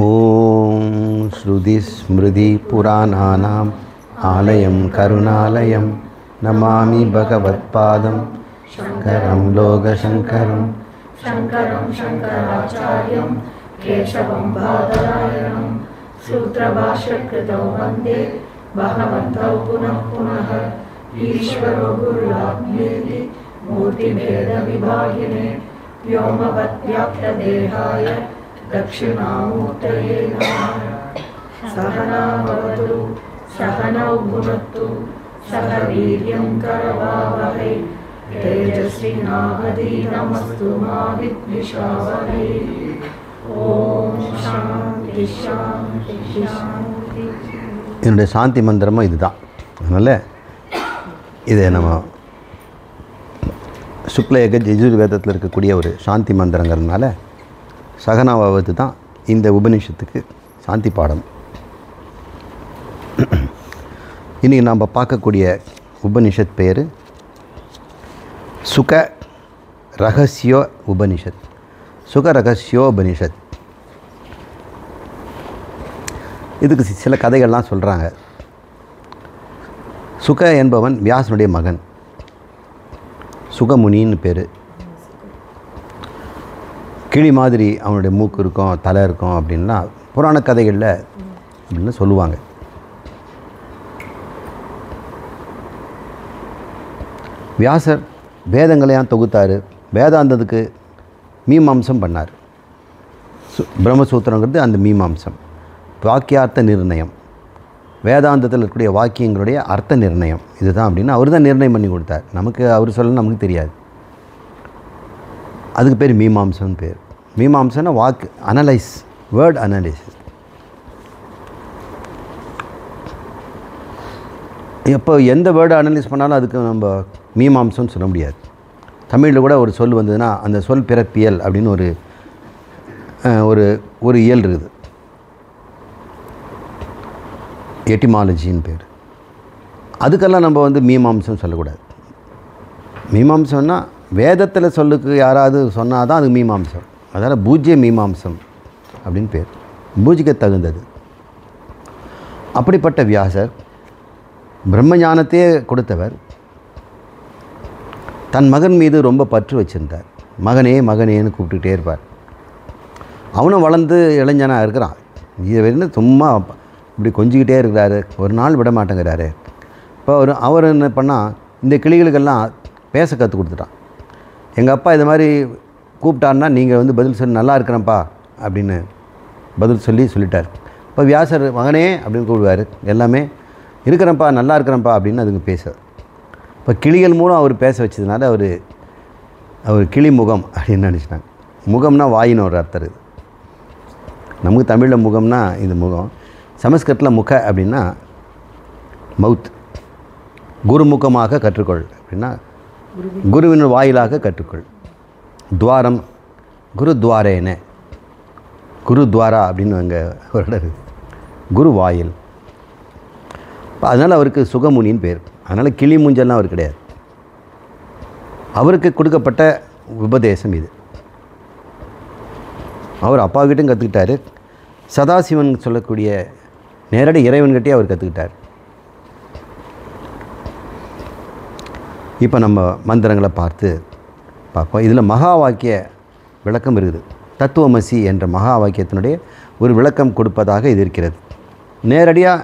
ஓம் ஸ்ருதி ஸ்மிருதி புராணானாம் ஆலயம் கருணாலயம் நமாமி பகவத்பாதம் சங்கரம் லோகசங்கரம் शङ्करं शङ्कराचार्यं केशवं बादरायणं सूत्रभाष्यकृतौ वन्दे भगवन्तौ पुनः पुनः ईश्वरो गुरुरात्मेति मूर्तिभेदविभागिने व्योमवद्व्याप्तदेहाय दक्षिणामूर्तये नमः। सहना भवतु सहनौ भुनक्तु सह वीर्यं करवावहै तेजस्विनावधीतमस्तु मा विद्विषावहै। ஓம் சாந்தி சாந்தி சாந்தி. என்னுடைய சாந்தி மந்திரமும் இதுதான். அதனால் இதை நம்ம சுக்லயக யஜுர்வேதத்தில் இருக்கக்கூடிய ஒரு சாந்தி மந்திரங்கிறதுனால சகனாவது தான் இந்த உபநிஷத்துக்கு சாந்தி பாடம். இன்றைக்கி நாம் பார்க்கக்கூடிய உபனிஷத் பேர் சுக ரகசியோ உபனிஷத். சுக ரகசியோபனிஷத். இதுக்கு சில கதைகள்லாம் சொல்கிறாங்க. சுக என்பவன் வியாசனுடைய மகன், சுகமுனின்னு பேர். கிளி மாதிரி அவனுடைய மூக்கு இருக்கும், தலை இருக்கும் அப்படின்னா புராண கதைகளில் அப்படின்னு சொல்லுவாங்க. வியாசர் வேதங்களையாம் தொகுத்தார். வேதாந்தத்துக்கு மீமாம்சம் பண்ணார். பிரம்மசூத்திரங்கிறது அந்த மீமாம்சம். வாக்கியார்த்த நிர்ணயம், வேதாந்தத்தில் இருக்கக்கூடிய வாக்கியங்களுடைய அர்த்த நிர்ணயம் இதுதான் அப்படின்னு அவர் தான் நிர்ணயம் பண்ணி கொடுத்தார். நமக்கு அவர் சொல்ல நமக்கு தெரியாது. அதுக்கு பேர் மீமாம்சம்னு பேர். மீமாம்சம்னா வாக்கு அனலைஸ், வேர்ட் அனலைசிஸ். எப்போ எந்த வேர்டை அனலைஸ் பண்ணாலும் அதுக்கு நம்ம மீமாம்சம்னு சொல்ல முடியாது. தமிழில் கூட ஒரு சொல் வந்ததுன்னா அந்த சொல் பிறப்பியல் அப்படின்னு ஒரு இயல் இருக்குது. எட்டிமாலஜின்னு பேர். அதுக்கெல்லாம் நம்ம மீமாம்சம் சொல்லக்கூடாது. மீமாம்சம்னா வேதத்தில் சொல்லுக்கு யாராவது சொன்னால் தான் அது மீமாம்சம். அதனால் பூஜ்ய மீமாம்சம் அப்படின்னு பேர், பூஜிக்க தகுந்தது. அப்படிப்பட்ட வியாசர் பிரம்மஞானத்தையே கொடுத்தவர். தன் மகன் மீது ரொம்ப பற்று வச்சுருந்தார். மகனே மகனேன்னு கூப்பிட்டுக்கிட்டே இருப்பார். அவனும் வளர்ந்து இளைஞனாக இருக்கிறான். இது சும்மா இப்படி கொஞ்சிக்கிட்டே இருக்கிறாரு, ஒரு நாள் விட மாட்டேங்கிறாரு. இப்போ அவர் என்ன பண்ணால் இந்த கிளிகளுக்கெல்லாம் பேச கற்றுக் கொடுத்துட்டான். எங்கள் அப்பா இது மாதிரி கூப்பிட்டாருன்னா நீங்கள் பதில் சொல்லி நல்லா இருக்கிறேன்ப்பா அப்படின்னு பதில் சொல்லிட்டார். இப்போ வியாசர் மகனே அப்படின்னு கூப்பிடுவார். எல்லாமே இருக்கிறேன்ப்பா நல்லா இருக்கிறேன்ப்பா அப்படின்னு அதுக்கு பேச. இப்போ கிளிகள் மூலம் அவர் பேச வச்சதுனால அவர் கிளி முகம் அப்படின்னு நினச்சிட்டாங்க. முகம்னா வாயின்னு ஒரு அர்த்தம் இருக்குது. நமக்கு தமிழில் முகம்னா இது முகம். சமஸ்கிருதத்தில் முக அப்படின்னா மவுத். குருமுகமாக கற்றுக்கொள் அப்படின்னா குருவின் வாயிலாக கற்றுக்கொள். துவாரம் குருத்வாரேன, குருத்வாரா அப்படின்னு அங்கே ஒரு இடம் இருக்குது. குரு வாயில். அதனால் அவருக்கு சுகமுனின்னு பேர். அதனால் கிளி மூஞ்செல்லாம் அவர் கிடையாது. அவருக்கு கொடுக்கப்பட்ட உபதேசம் இது. அவர் அப்பாக்கிட்டும் கற்றுக்கிட்டார். சதாசிவன் சொல்லக்கூடிய நேரடி இறைவன்கிட்டே அவர் கற்றுக்கிட்டார். இப்போ நம்ம மந்திரங்களை பார்ப்போம். இதில் மகா வாக்கிய விளக்கம் இருக்குது. தத்துவமசி என்ற மகா வாக்கியத்தினுடைய ஒரு விளக்கம் கொடுப்பதாக இது இருக்கிறது. நேரடியாக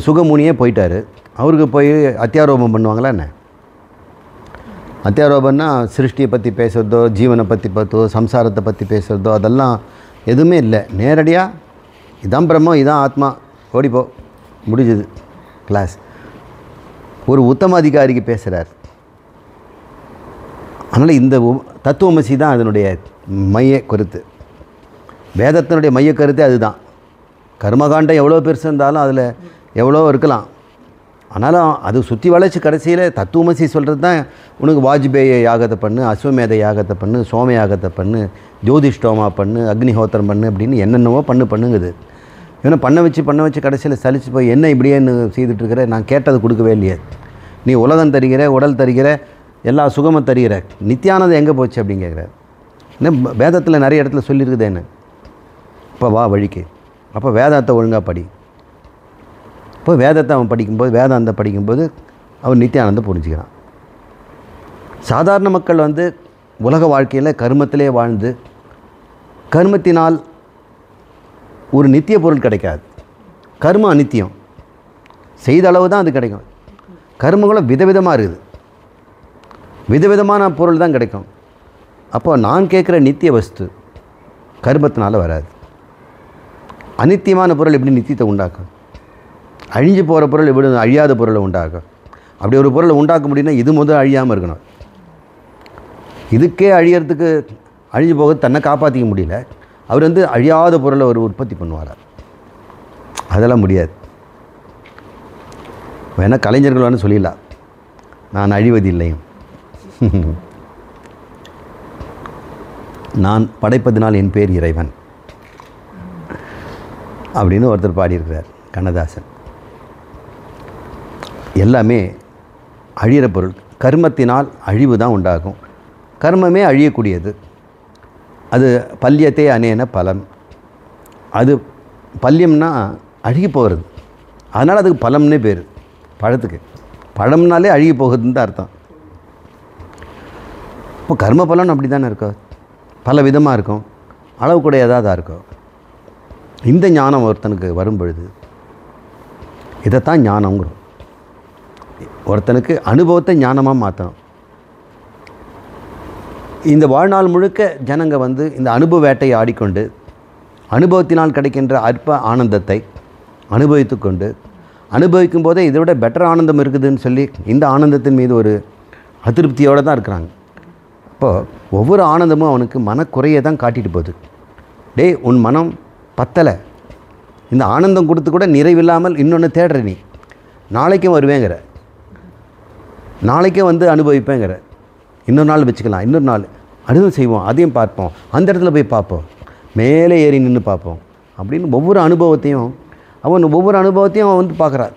சுகமுனியே போயிட்டார். அவருக்கு போய் அத்தியாரோபம் பண்ணுவாங்களா என்ன? அத்தியாரோபம்னா சிருஷ்டியை பற்றி பேசுகிறதோ, ஜீவனை பற்றி சம்சாரத்தை பற்றி பேசுகிறதோ அதெல்லாம் எதுவுமே இல்லை. நேரடியாக இதான் பிரம்மம், இதான் ஆத்மா, ஓடிப்போ, முடிஞ்சுது கிளாஸ். ஒரு உத்தம அதிகாரிக்கு பேசுகிறார். அதனால் இந்த தத்துவமசி தான் அதனுடைய மைய கருத்து. வேதத்தினுடைய மைய கருத்து அதுதான். கர்மகாண்டம் எவ்வளோ பெருசு இருந்தாலும் அதில் எவ்வளோ இருக்கலாம். ஆனாலும் அது சுற்றி வளைச்சி கடைசியில் தத்துவமசி சொல்கிறது தான். உனக்கு வாஜ்பேய யாகத்தை பண்ணு, அஸ்வமேத யாகத்தை பண்ணு, சோம யாகத்தை பண்ணு, ஜோதிஷ்டோமா பண்ணு, அக்னிஹோத்திரம் பண்ணு அப்படின்னு என்னென்னவோ பண்ணுங்குது. இவனை பண்ண வச்சு கடைசியில் சலிச்சு போய் என்ன இப்படியேன்னு செய்துட்ருக்கிற, நான் கேட்டது கொடுக்கவே இல்லையே, நீ உலகம் தருகிற, உடல் தருகிற, எல்லா சுகமும் தருகிற, நித்தியானது எங்கே போச்சு அப்படின்னு கேட்குறாரு. இன்னும் வேதத்தில் நிறைய இடத்துல சொல்லியிருக்குது. என்ன இப்போ வா வழிக்கு. அப்போ வேதாந்தத்தை ஒழுங்காக படி. இப்போ வேதத்தை அவன் படிக்கும்போது, வேதாந்தம் படிக்கும்போது அவன் நித்தியானந்தம் புரிஞ்சுக்கிறான். சாதாரண மக்கள் வந்து உலக வாழ்க்கையில் கர்மத்திலே வாழ்ந்து கர்மத்தினால் ஒரு நித்திய பொருள் கிடைக்காது. கர்மம் அநித்தியம், செய்த அளவு தான் அது கிடைக்கும். கர்மங்களும் விதவிதமாக இருக்குது, விதவிதமான பொருள் தான் கிடைக்கும். அப்போ நான் கேட்குற நித்திய வஸ்து கர்மத்தினால வராது. அநித்தியமான பொருள் எப்படி நித்தியத்தை உண்டாக்கும்? அழிஞ்சு போகிற பொருள் எப்படி அழியாத பொருளை உண்டாக்கும்? அப்படி ஒரு பொருளை உண்டாக்க முடியும்னா இது முதல் அழியாமல் இருக்கணும். இதுக்கே அழியறதுக்கு, அழிஞ்சு போக தன்னை காப்பாற்றிக்க முடியல, அவர் வந்து அழியாத பொருளை ஒரு உற்பத்தி பண்ணுவார். அதெல்லாம் முடியாது. வேணால் கலைஞர்கள் வேணும் சொல்லிடலாம், நான் அழிவதில்லையும், நான் படைப்பதினால் என் பேர் இறைவன் அப்படின்னு ஒருத்தர் பாடியிருக்கிறார் கண்ணதாசன். எல்லாமே அழியிற பொருள். கர்மத்தினால் அழிவு தான் உண்டாகும். கர்மமே அழியக்கூடியது. அது பல்யத்தே அனேன பலம். அது பல்யம்னா அழுகி போகிறது, அதனால் அதுக்கு பழம்னே பேர். பழத்துக்கு பழம்னாலே அழுகி போகுதுன்னு தான் அர்த்தம். இப்போ கர்ம பலன் அப்படி தானே இருக்கும், பல விதமாக இருக்கும், அளவு கூட ஏதாவது இருக்கும். இந்த ஞானம் ஒருத்தனுக்கு வரும் பொழுது இதைத்தான் ஞானங்கிறோம். ஒருத்தனுக்கு அனுபவத்தை ஞானமாக மாற்றணும். இந்த வாழ்நாள் முழுக்க ஜனங்க வந்து இந்த அனுபவ வேட்டையை ஆடிக்கொண்டு அனுபவத்தினால் கிடைக்கின்ற அற்ப ஆனந்தத்தை அனுபவித்து கொண்டு, அனுபவிக்கும் போதே இதை விட பெட்டர் ஆனந்தம் இருக்குதுன்னு சொல்லி இந்த ஆனந்தத்தின் மீது ஒரு அதிருப்தியோடு தான் இருக்கிறாங்க. இப்போது ஒவ்வொரு ஆனந்தமும் அவனுக்கு மனக்குறையை தான் காட்டிட்டு போகுது. டே, உன் மனம் பத்தலை, இந்த ஆனந்தம் கொடுத்து கூட நிறைவில்லாமல் இன்னொன்று தேடுற நீ, நாளைக்கும் வருவேங்கிற, நாளைக்கே வந்து அனுபவிப்பேங்கிற, இன்னொரு நாள் வச்சுக்கலாம், இன்னொரு நாள் அதுவும் செய்வோம், அதையும் பார்ப்போம், அந்த இடத்துல போய் பார்ப்போம், மேலே ஏறி நின்று பார்ப்போம் அப்படின்னு ஒவ்வொரு அனுபவத்தையும் அவன் வந்து பார்க்குறார்.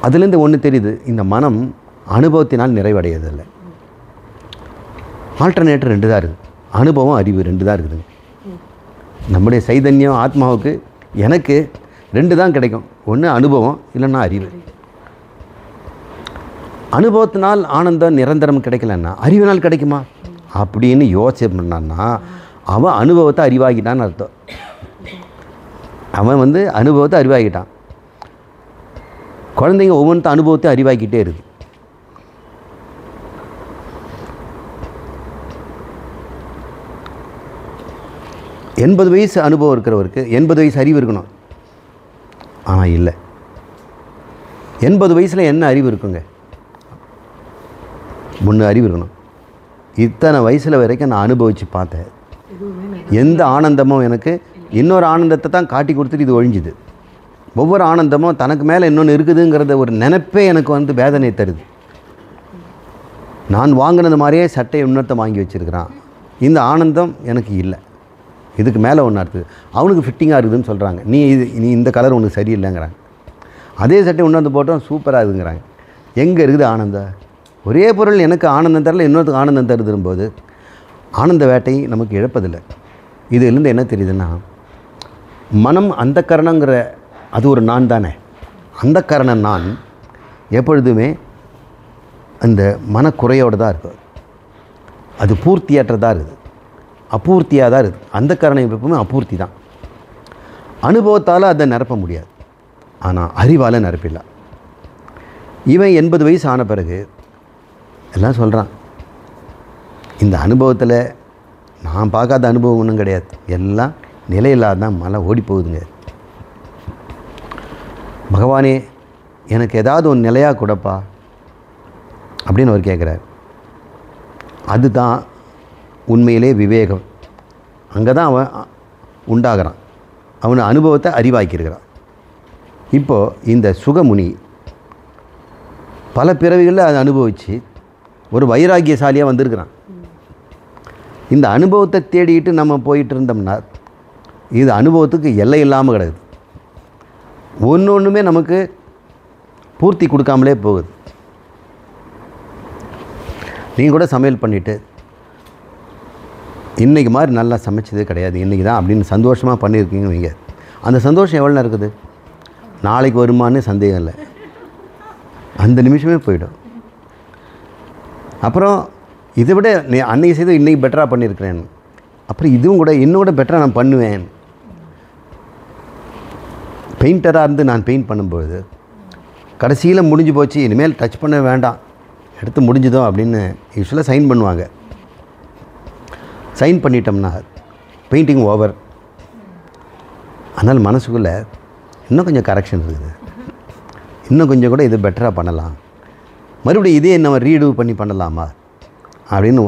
அதுலேருந்து ஒன்று தெரியுது, இந்த மனம் அனுபவத்தினால் நிறைவடையதில்லை. ஆல்டர்னேட்டர் 2 தான் இருக்குது, அனுபவம் அறிவு 2 தான் இருக்குதுங்க. நம்முடைய சைதன்யம் ஆத்மாவுக்கு எனக்கு 2 தான் கிடைக்கும், ஒன்று அனுபவம் இல்லைன்னா அறிவு. அனுபவத்தினால் ஆனந்தம் நிரந்தரம் கிடைக்கலன்னா அறிவினால் கிடைக்குமா அப்படின்னு யோசனை பண்ணான்னா அவன் அனுபவத்தை அறிவாகிட்டான்னு அர்த்தம். அவன் வந்து அனுபவத்தை அறிவாகிட்டான். குழந்தைங்க ஒவ்வொன்றுத்த அனுபவத்தை அறிவாக்கிட்டே இருக்குது. எண்பது வயசு அனுபவம் இருக்கிறவருக்கு 80 வயசு அறிவு இருக்கணும். ஆனால் இல்லை, 80 வயசில் என்ன அறிவு இருக்குங்க? 3 அறிவு இருக்கணும். இத்தனை வயசில் வரைக்கும் நான் அனுபவித்து பார்த்தேன், எந்த ஆனந்தமும் எனக்கு இன்னொரு ஆனந்தத்தை தான் காட்டி கொடுத்துட்டு இது ஒழிஞ்சுது. ஒவ்வொரு ஆனந்தமும் தனக்கு மேலே இன்னொன்று இருக்குதுங்கிறத ஒரு நினைப்பே எனக்கு வந்து வேதனை தருது. நான் வாங்கினது மாதிரியே சட்டையை இன்னொருத்த வாங்கி வச்சுருக்கிறான், இந்த ஆனந்தம் எனக்கு இல்லை, இதுக்கு மேலே ஒன்று இருக்குது, அவனுக்கு ஃபிட்டிங்காக இருக்குதுன்னு சொல்கிறாங்க, நீ இந்த கலர் உனக்கு சரியில்லைங்கிறாங்க. அதே சட்டை இன்னொன்று போட்டோம் சூப்பராக இருக்குங்கிறாங்க. எங்கே இருக்குது ஆனந்தம்? ஒரே பொருள் எனக்கு ஆனந்தம் தரல, இன்னொருத்துக்கு ஆனந்தம் தருதும் போது ஆனந்த வேட்டை நமக்கு இழப்பதில்லை. இதுலேருந்து என்ன தெரியுதுன்னா, மனம் அந்த கரணங்கிற அது ஒரு நான் தானே. அந்த கரணம் நான் எப்பொழுதுமே அந்த மனக்குறையோடு தான் இருக்குது, அது பூர்த்தியற்றதாக இருக்குது, அபூர்த்தியாக தான் இருக்குது. அந்த கரணம் எப்பவுமே அபூர்த்தி தான். அனுபவத்தால் அதை நிரப்ப முடியாது, ஆனால் அறிவால் நிரப்பிடலாம். இவன் 80 வயசு ஆன பிறகு எல்லாம் சொல்கிறான், இந்த அனுபவத்தில் நான் பார்க்காத அனுபவம் ஒன்றும் கிடையாது, எல்லாம் நிலையில்லாதான் மலை ஓடி போகுதுங்க. பகவானே எனக்கு ஏதாவது ஒரு நிலையாக கொடுப்பா அப்படின்னு அவர் கேட்குறார். அதுதான் உண்மையிலே விவேகம். அங்கே தான் அவன் உண்டாகிறான், அவனை அனுபவத்தை அறிவாக்கியிருக்கிறான். இப்போது இந்த சுகமுனி பல பிறவிகளில் அதை அனுபவித்து ஒரு வைராக்கியசாலியாக வந்திருக்கிறான். இந்த அனுபவத்தை தேடிக்கிட்டு நம்ம போயிட்டு இருந்தோம்னா இது அனுபவத்துக்கு எல்லை இல்லாமல் கிடக்குது, ஒன்றுமே நமக்கு பூர்த்தி கொடுக்காமலே போகுது. நீங்கள் கூட சமையல் பண்ணிவிட்டு இன்றைக்கி மாதிரி நல்லா சமைச்சதே கிடையாது, இன்றைக்கி தான் அப்படின்னு சந்தோஷமாக பண்ணியிருக்கீங்க வைங்க. அந்த சந்தோஷம் எவ்வளோ நேரம் இருக்குது? நாளைக்கு வருமானு சந்தேகம் இல்லை, அந்த நிமிஷமே போயிடும். அப்புறம் இதை விட அன்றைக்கி செய்து இன்றைக்கி பெட்டராக பண்ணியிருக்கிறேன், அப்புறம் இதுவும் கூட இன்னும் கூட பெட்டராக நான் பண்ணுவேன். பெயிண்டராக இருந்து நான் பெயிண்ட் பண்ணும்போது கடைசியில் முடிஞ்சு போச்சு, இனிமேல் டச் பண்ண வேண்டாம், எடுத்து முடிஞ்சுதோ அப்படின்னு யூஸ்வலாக சைன் பண்ணுவாங்க. சைன் பண்ணிட்டோம்னா பெயிண்டிங் ஓவர். அதனால் மனசுக்குள்ளே இன்னும் கொஞ்சம் கரெக்ஷன் இருக்குது, இன்னும் கொஞ்சம் கூட இது பெட்டராக பண்ணலாம், மறுபடியும் இதே நம்ம ரீடூ பண்ணி பண்ணலாமா அப்படின்னு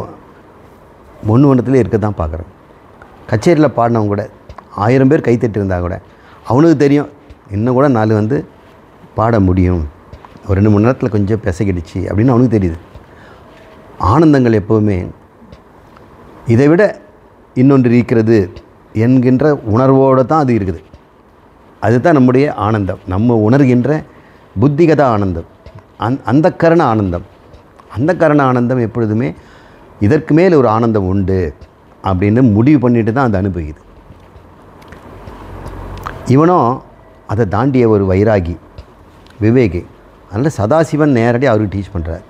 ஒன்றுத்துலேயே இருக்க தான் பார்க்குறோம். கச்சேரியில் பாடினவங்க கூட 1000 பேர் கைத்தட்டி இருந்தால் கூட அவனுக்கு தெரியும் இன்னும் கூட 4 வந்து பாட முடியும், ஒரு 2 மணி நேரத்தில் கொஞ்சம் பிசைக்கிடுச்சு அப்படின்னு அவனுக்கு தெரியுது. ஆனந்தங்கள் எப்போவுமே இதை விட இன்னொன்று இருக்கிறது என்கின்ற உணர்வோடு தான் அது இருக்குது. அதுதான் நம்முடைய ஆனந்தம், நம்ம உணர்கின்ற புத்திகத ஆனந்தம், அந்த கரண ஆனந்தம். அந்த கரண ஆனந்தம் எப்பொழுதுமே இதற்கு மேல் ஒரு ஆனந்தம் உண்டு அப்படின்னு முடிவு பண்ணிட்டு தான் அது அனுபவிக்குது. இவனும் அதை தாண்டிய ஒரு வைராகி, விவேகி. அதனால் சதாசிவன் நேரடியாக அவருக்கு டீச் பண்ணுறார்.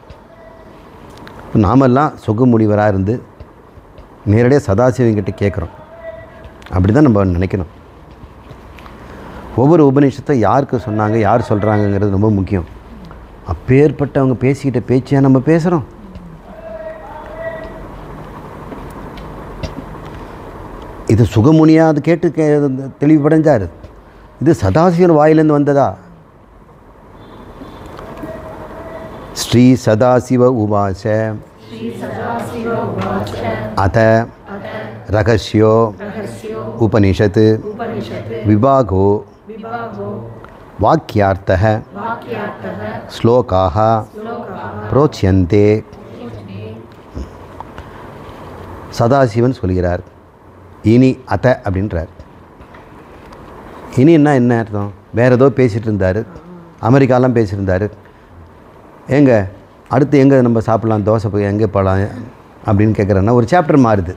நாமெல்லாம் சுக முனிவராக இருந்து நேரடியாக சதாசிவன்கிட்ட கேட்குறோம், அப்படி தான் நம்ம நினைக்கணும். ஒவ்வொரு உபநிஷத்தை யாருக்கு சொன்னாங்க, யார் சொல்கிறாங்கங்கிறது ரொம்ப முக்கியம். அப்பேற்பட்டவங்க பேசிக்கிட்ட பேச்சியாக நம்ம பேசுகிறோம். இது சுகமுனியாக அது கேட்டு தெளிவுபடைஞ்சார். இது சதாசிவன் வாயிலேருந்து வந்ததா? ஸ்ரீ சதாசிவ உவாச அத ரகஸ்யோ உபனிஷத் விபாகோ வாக்கியார்த்தः ஸ்லோகாः ப்ரோச்யந்தே. சதாசிவன் சொல்கிறார். இனி அத அப்படின்றார். இனின்னா என்ன அர்த்தம்? வேறு ஏதோ பேசிகிட்டு இருந்தார், அமெரிக்காலாம் பேசியிருந்தார். எங்கே அடுத்து எங்கே நம்ம சாப்பிட்லாம், தோசை போய் எங்கே போகலாம் அப்படின்னு கேட்குறேன்னா ஒரு சாப்டர் மாறுது.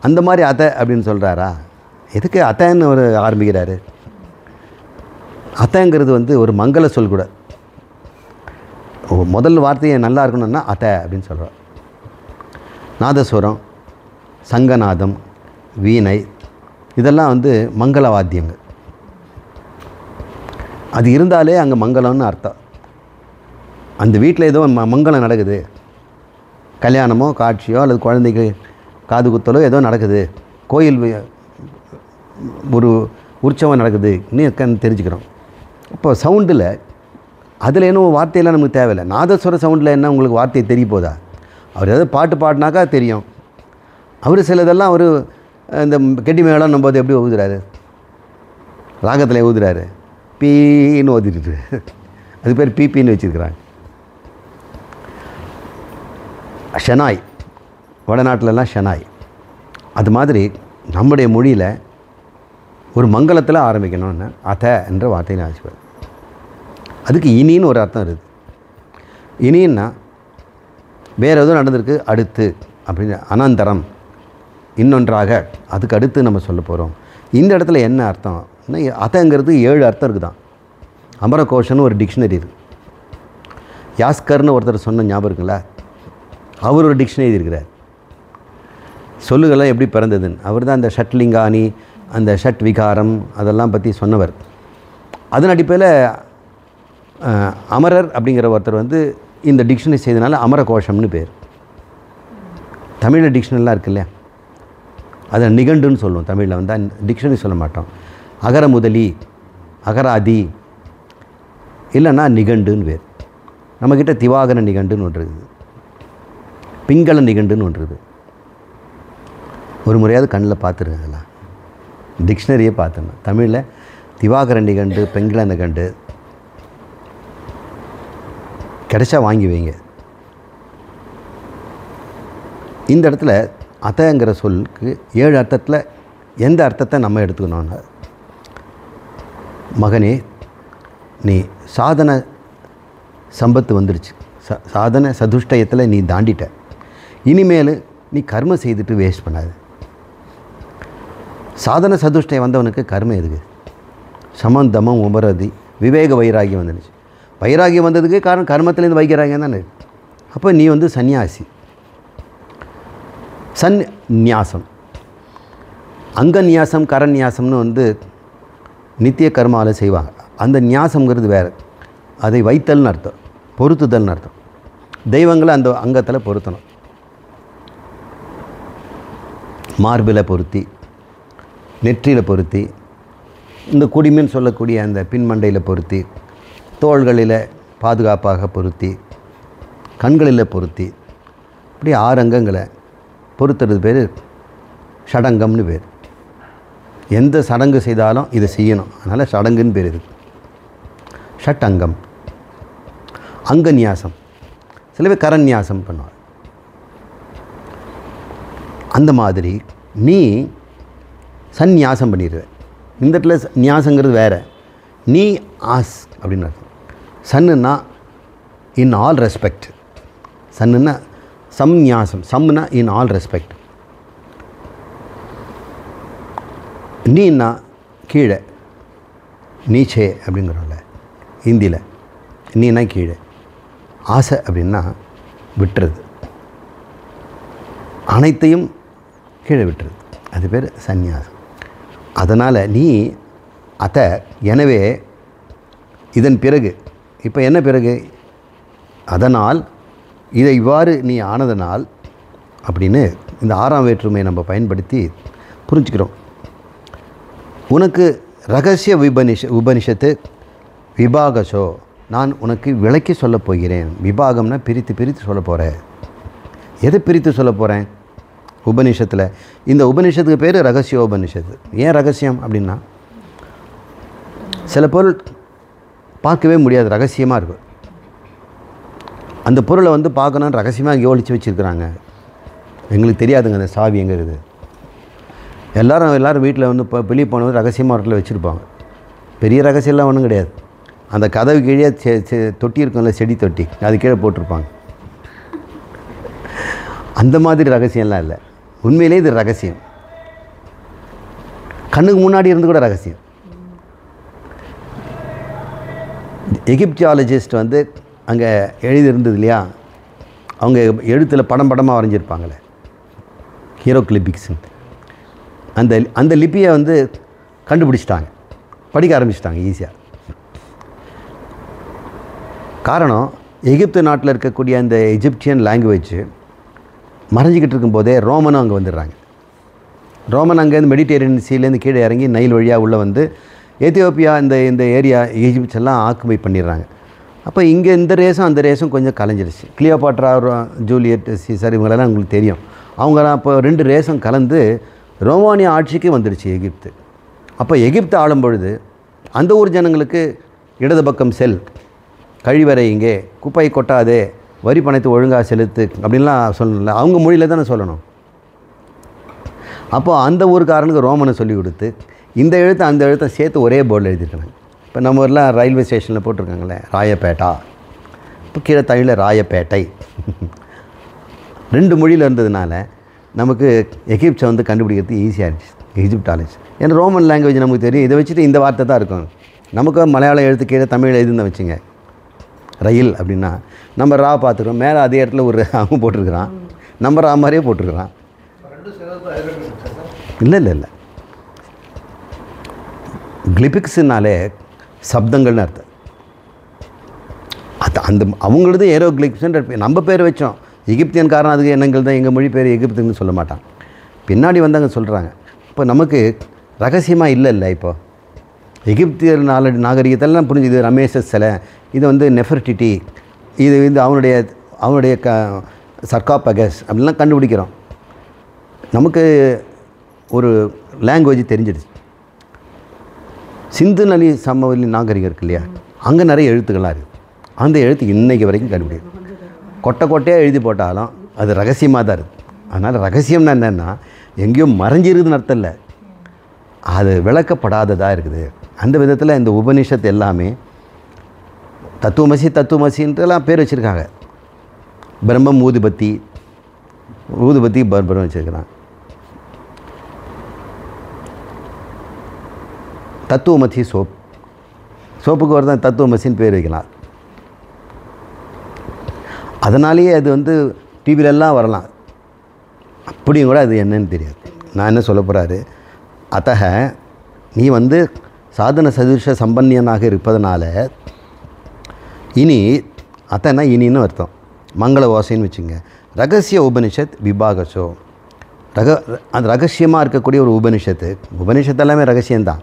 அந்த மாதிரி அத்தை அப்படின்னு சொல்கிறாரா? எதுக்கு அத்தைன்னு ஒரு ஆரம்பிக்கிறாரு? அத்தைங்கிறது வந்து ஒரு மங்கள சொல் கூட. முதல் வார்த்தையை நல்லா இருக்கணும்னா அத்தை அப்படின்னு சொல்கிறார். நாதஸ்வரம், சங்கநாதம், வீணை இதெல்லாம் வந்து மங்கள வாத்தியங்கள். அது இருந்தாலே அங்கே மங்களம்னு அர்த்தம். அந்த வீட்டில் ஏதோ மங்களம் நடக்குது, கல்யாணமோ காட்சியோ அல்லது குழந்தைக்கு காது குத்தலோ ஏதோ நடக்குது, கோயில் ஒரு உற்சவம் நடக்குது இன்னும் தெரிஞ்சுக்கிறோம். இப்போ சவுண்டில் அதில் இன்னும் வார்த்தையெல்லாம் நமக்கு தேவையில்லை. நாதஸ்வர சவுண்டில் என்ன உங்களுக்கு வார்த்தை தெரிய போதா? அவர் ஏதாவது பாட்டு பாடினாக்கா தெரியும். அவர் சிலதெல்லாம் அவர் இந்த கெட்டி மேளம் நம்போது எப்படி ஊதுறாரு, ராகத்தில் ஊதுறாரு, பீன்னு ஓதிட்டு, அது பேர் பிபின்னு வச்சுருக்கிறாங்க. ஷனாய், வடநாட்டிலலாம் ஷனாய். அது மாதிரி நம்முடைய மொழியில் ஒரு மங்களத்தில் ஆரம்பிக்கணும்னு அத என்ற வார்த்தையில் ஆச்சுவார். அதுக்கு இனின்னு ஒரு அர்த்தம் இருக்குது. இனின்னா வேறு எதுவும் நடந்திருக்கு அடுத்து அப்படின்னு, அனந்தரம், இன்னொன்றாக, அதுக்கு அடுத்து நம்ம சொல்ல போகிறோம். இந்த இடத்துல என்ன அர்த்தம்? அதங்கிறது 7 அர்த்தம் இருக்குதான். அமரகோஷன்னு ஒரு டிக்ஷனரி இருக்குது. யாஸ்கர்னு ஒருத்தர் சொன்ன ஞாபகம் இருக்குங்களா? அவர் ஒரு டிக்ஷனரி இருக்கிறார். சொல்லுகள்லாம் எப்படி பிறந்ததுன்னு. அவர் தான் அந்த ஷட்லிங்கானி, அந்த ஷட் விகாரம் அதெல்லாம் பற்றி சொன்னவர். அதன் அடிப்படையில் அமரர் அப்படிங்கிற ஒருத்தர் வந்து இந்த டிக்ஷனரி செய்தனால அமரகோஷம்னு பேர். தமிழில் டிக்ஷனரிலாம் இருக்கு இல்லையா, அதை நிகண்டுன்னு சொல்லுவோம். தமிழில் வந்து டிக்ஷனரி சொல்ல மாட்டோம். அகர முதலி, அகராதி இல்லைன்னா நிகண்டுன்னு பேர். நம்மக்கிட்ட திவாகர நிகண்டுன்னு ஒன்று இருக்குது, பிங்கள நிகண்டுன்னு ஒன்று இருக்குது. ஒரு முறையாவது கண்ணில் பார்த்துருக்காங்களா? டிக்ஷனரியே பார்த்தோம். தமிழில் திவாகர நிகண்டு, பிங்கள நிகண்டு கிடைச்சா வாங்கி வைங்க. இந்த இடத்துல அத்தங்கிற சொல்லுக்கு 7 அர்த்தத்தில் எந்த அர்த்தத்தை நம்ம எடுத்துக்கணும்னா, மகனே நீ சாதன சம்பத்து வந்துடுச்சு, சாதன சதுஷ்டயத்தில் நீ தாண்டிட்ட, இனிமேல் நீ கர்மம் செய்துட்டு வேஸ்ட் பண்ணாது. சாதன சதுஷ்டயம் வந்தவனுக்கு கர்மம் எதுக்கு? சமம் தமம் உபரதி விவேக வைராகியம் வந்துடுச்சு. வைராகியம் வந்ததுக்கு காரணம் கர்மத்திலேருந்து வைராகியம் தானே. அப்போ நீ வந்து சன்னியாசி. சந்நியாசம், அங்கநியாசம் கரநியாசம்னு வந்து நித்திய கர்மாவில் செய்வாங்க. அந்த நியாசங்கிறது வேறு. அதை வைத்தல்னு அர்த்தம், பொருத்துதல்னு அர்த்தம். தெய்வங்களை அந்த அங்கத்தில் பொருத்தணும். மார்பில் பொருத்தி, நெற்றியில் பொருத்தி, இந்த குடிமின்னு சொல்லக்கூடிய அந்த பின்மண்டையில் பொருத்தி, தோள்களில் பாதுகாப்பாக பொருத்தி, கண்களில் பொருத்தி, இப்படி 6 அங்கங்களை பொருத்துறது பேர் ஷடங்கம்னு பேர். எந்த சடங்கு செய்தாலும் இதை செய்யணும், அதனால் சடங்குன்னு பேர். இது ஷட்டங்கம். அங்கநியாசம், சில பேர் கரநியாசம் பண்ணுவாங்க. அந்த மாதிரி நீ சந்நியாசம் பண்ணிடுற. இந்த இடத்துல நியாசங்கிறது வேறு. நீ ஆஸ் அப்படின்னு அர்த்தம். சன்னுன்னா இன் ஆல் ரெஸ்பெக்ட். சன்னுன்னா சம்நியாசம். சம்னா இன் ஆல் ரெஸ்பெக்ட். நீன்னா கீழே, நீச்சே அப்படிங்கிறோம்ல ஹிந்தியில். நீனா கீழே, ஆசை அப்படின்னா விட்டுறது, அனைத்தையும் கீழே விட்டுறது, அது பேர் சந்நியாசம். அதனால் நீ அத்தை, எனவே இதன் பிறகு, இப்போ என்ன பிறகு, அதனால் இதை இவ்வாறு நீ ஆனதனால் அப்படின்னு இந்த 6ஆம் வேற்றுமையை நம்ம பயன்படுத்தி புரிஞ்சுக்கிறோம். உனக்கு ரகசிய உபனிஷத்து விபாகசோ, நான் உனக்கு விளக்கி சொல்லப் போகிறேன். விபாகம்னா பிரித்து பிரித்து சொல்ல போகிறேன். எதை பிரித்து சொல்ல போகிறேன்? உபனிஷத்தில். இந்த உபனிஷத்துக்கு பேர் ரகசியோபனிஷத்து. ஏன் ரகசியம் அப்படின்னா, சில பொருள் பார்க்கவே முடியாது, ரகசியமாக இருக்கும். அந்த பொருளை வந்து பார்க்கணும், ரகசியமாக ஒழிச்சு வச்சுருக்குறாங்க. எங்களுக்கு தெரியாதுங்க அந்த சாவி எங்கே இருக்குது. எல்லோரும் வீட்டில் வந்து இப்போ வெளியே போனது ரகசியமாக இடத்துல வச்சுருப்பாங்க. பெரிய ரகசியம்லாம் ஒன்றும் கிடையாது. அந்த கதவு கீழே தொட்டி இருக்கும்ல, செடி தொட்டி, அது கீழே போட்டிருப்பாங்க. அந்த மாதிரி ரகசியம்லாம் இல்லை. உண்மையிலே இது ரகசியம். கண்ணுக்கு முன்னாடி இருந்து கூட ரகசியம். எகிப்தியாலஜிஸ்ட் வந்து அங்கே எழுதியிருந்தது இல்லையா, அவங்க எழுத்தில் படம் படமாக வரைஞ்சிருப்பாங்களே, ஹீரோக்லிபிக்ஸ். அந்த லிபியை வந்து கண்டுபிடிச்சிட்டாங்க, படிக்க ஆரம்பிச்சிட்டாங்க ஈஸியாக. காரணம், எகிப்து நாட்டில் இருக்கக்கூடிய அந்த எஜிப்சியன் லாங்குவேஜ் மறைஞ்சிக்கிட்டு இருக்கும்போதே ரோமனும் அங்கே வந்துடுறாங்க. ரோமன் அங்கேருந்து மெடிட்டேரியன் சீலேருந்து கீழே இறங்கி நைல் வழியாக உள்ளே வந்து எத்தியோப்பியா இந்த ஏரியா எஜிப்ட்ஸ் எல்லாம் ஆக்குபை பண்ணிடுறாங்க. அப்போ இங்கே இந்த ரேஸும் அந்த ரேஸும் கொஞ்சம் கலைஞ்சிருச்சு. கிளியோபாட்ரா, ஜூலியட், சீசர், இவங்களெல்லாம் உங்களுக்கு தெரியும். அவங்களாம் இப்போ 2 ரேஸும் கலந்து ரோமானிய ஆட்சிக்கு வந்துடுச்சு எகிப்து. அப்போ எகிப்து ஆளும் பொழுது அந்த ஊர் ஜனங்களுக்கு இடது பக்கம் செல், கழிவறை இங்கே, குப்பை கொட்டாதே, வரி பணத்தை ஒழுங்காக செலுத்து அப்படின்லாம் சொல்லணும்ல, அவங்க மொழியில் தானே சொல்லணும். அப்போது அந்த ஊருக்காரனுக்கு ரோமனை சொல்லி கொடுத்து இந்த எழுத்து அந்த எழுத்தை சேர்த்து ஒரே போர்டில் எழுதியிருக்காங்க. இப்போ நம்ம ஊரில் ரயில்வே ஸ்டேஷனில் போட்டிருக்காங்களே ராயப்பேட்டா, இப்போ கீழே தமிழில் ராயப்பேட்டை. 2 மொழியில் இருந்ததுனால நமக்கு எகிப்தை வந்து கண்டுபிடிக்கிறது ஈஸியாக இருந்துச்சு, எஜிப்டாலஜி. ஏன்னா ரோமன் லாங்குவேஜ் நமக்கு தெரியும். இதை வச்சுட்டு இந்த வார்த்தை தான் இருக்கும். நமக்கு மலையாளம் எழுத்து கீழே தமிழ் எழுதுன்னு வச்சுங்க, ரயில் அப்படின்னா நம்ம ரா பார்த்துக்கிறோம், மேலே அதே இடத்துல ஒரு அவங்க போட்டிருக்கிறான், நம்ம ரா மாதிரியே போட்டிருக்கிறான். இல்லை கிளிபிக்ஸ்னாலே சப்தங்கள்னு அர்த்தம். அந்த அவங்களது ஏரோக்ளிப்ஸ்ன்ற நம்ம பேர் வச்சோம். எகிப்தியன் காரணம் அதுக்கு என்னங்கள் தான், எங்கள் மொழி பேர் எகிப்துன்னு சொல்ல மாட்டான். பின்னாடி வந்தாங்க சொல்கிறாங்க. இப்போ நமக்கு ரகசியமாக இல்லை. இப்போ எகிப்தியர் நாகரிகத்தெல்லாம் புரிஞ்சுது. ரமேசஸ் சிலை, இது வந்து நெஃபர்டிட்டி, இது வந்து அவனுடைய சர்காபகஸ் அப்படின்லாம் கண்டுபிடிக்கிறோம். நமக்கு ஒரு லாங்குவேஜ் தெரிஞ்சிடுச்சு. சிந்து நதி சமவெளி நாகரிகம் இருக்கு இல்லையா, அங்கே நிறைய எழுத்துக்கள்லாம் இருக்குது. அந்த எழுத்து இன்றைக்கு வரைக்கும் கண்டுபிடிக்கும். கொட்டையாக எழுதி போட்டாலும் அது ரகசியமாக தான் இருக்குது. அதனால் ரகசியம்னா என்னென்னா எங்கேயோ மறைஞ்சிருக்குதுன்னு அர்த்தம் இல்லை, அது விளக்கப்படாததாக இருக்குது. அந்த விதத்தில் இந்த உபனிஷத்து எல்லாமே தத்துவமசின்றெல்லாம் பேர் வச்சுருக்காங்க. பிரம்மம் ஊதுபத்தி பிரம்மம் வச்சுருக்கிறான். தத்துவமசி சோப்புக்கு ஒருத்தன் தத்துவமசின்னு பேர் வைக்கலாம். அதனாலேயே அது வந்து டிவிலெல்லாம் வரலாம். அப்படியும் கூட அது என்னன்னு தெரியாது. நான் என்ன சொல்ல போகிறாரு, அத்தக நீ வந்து சாதன சதுஷ சம்பன்னியனாக இருப்பதனால இனி அத்தனா இனின்னு அர்த்தம், மங்கள ஓசைன்னு வச்சுங்க. ரகசிய உபனிஷத் விபாகசோ, அந்த ரகசியமாக இருக்கக்கூடிய ஒரு உபனிஷத்து எல்லாமே ரகசியம்தான்.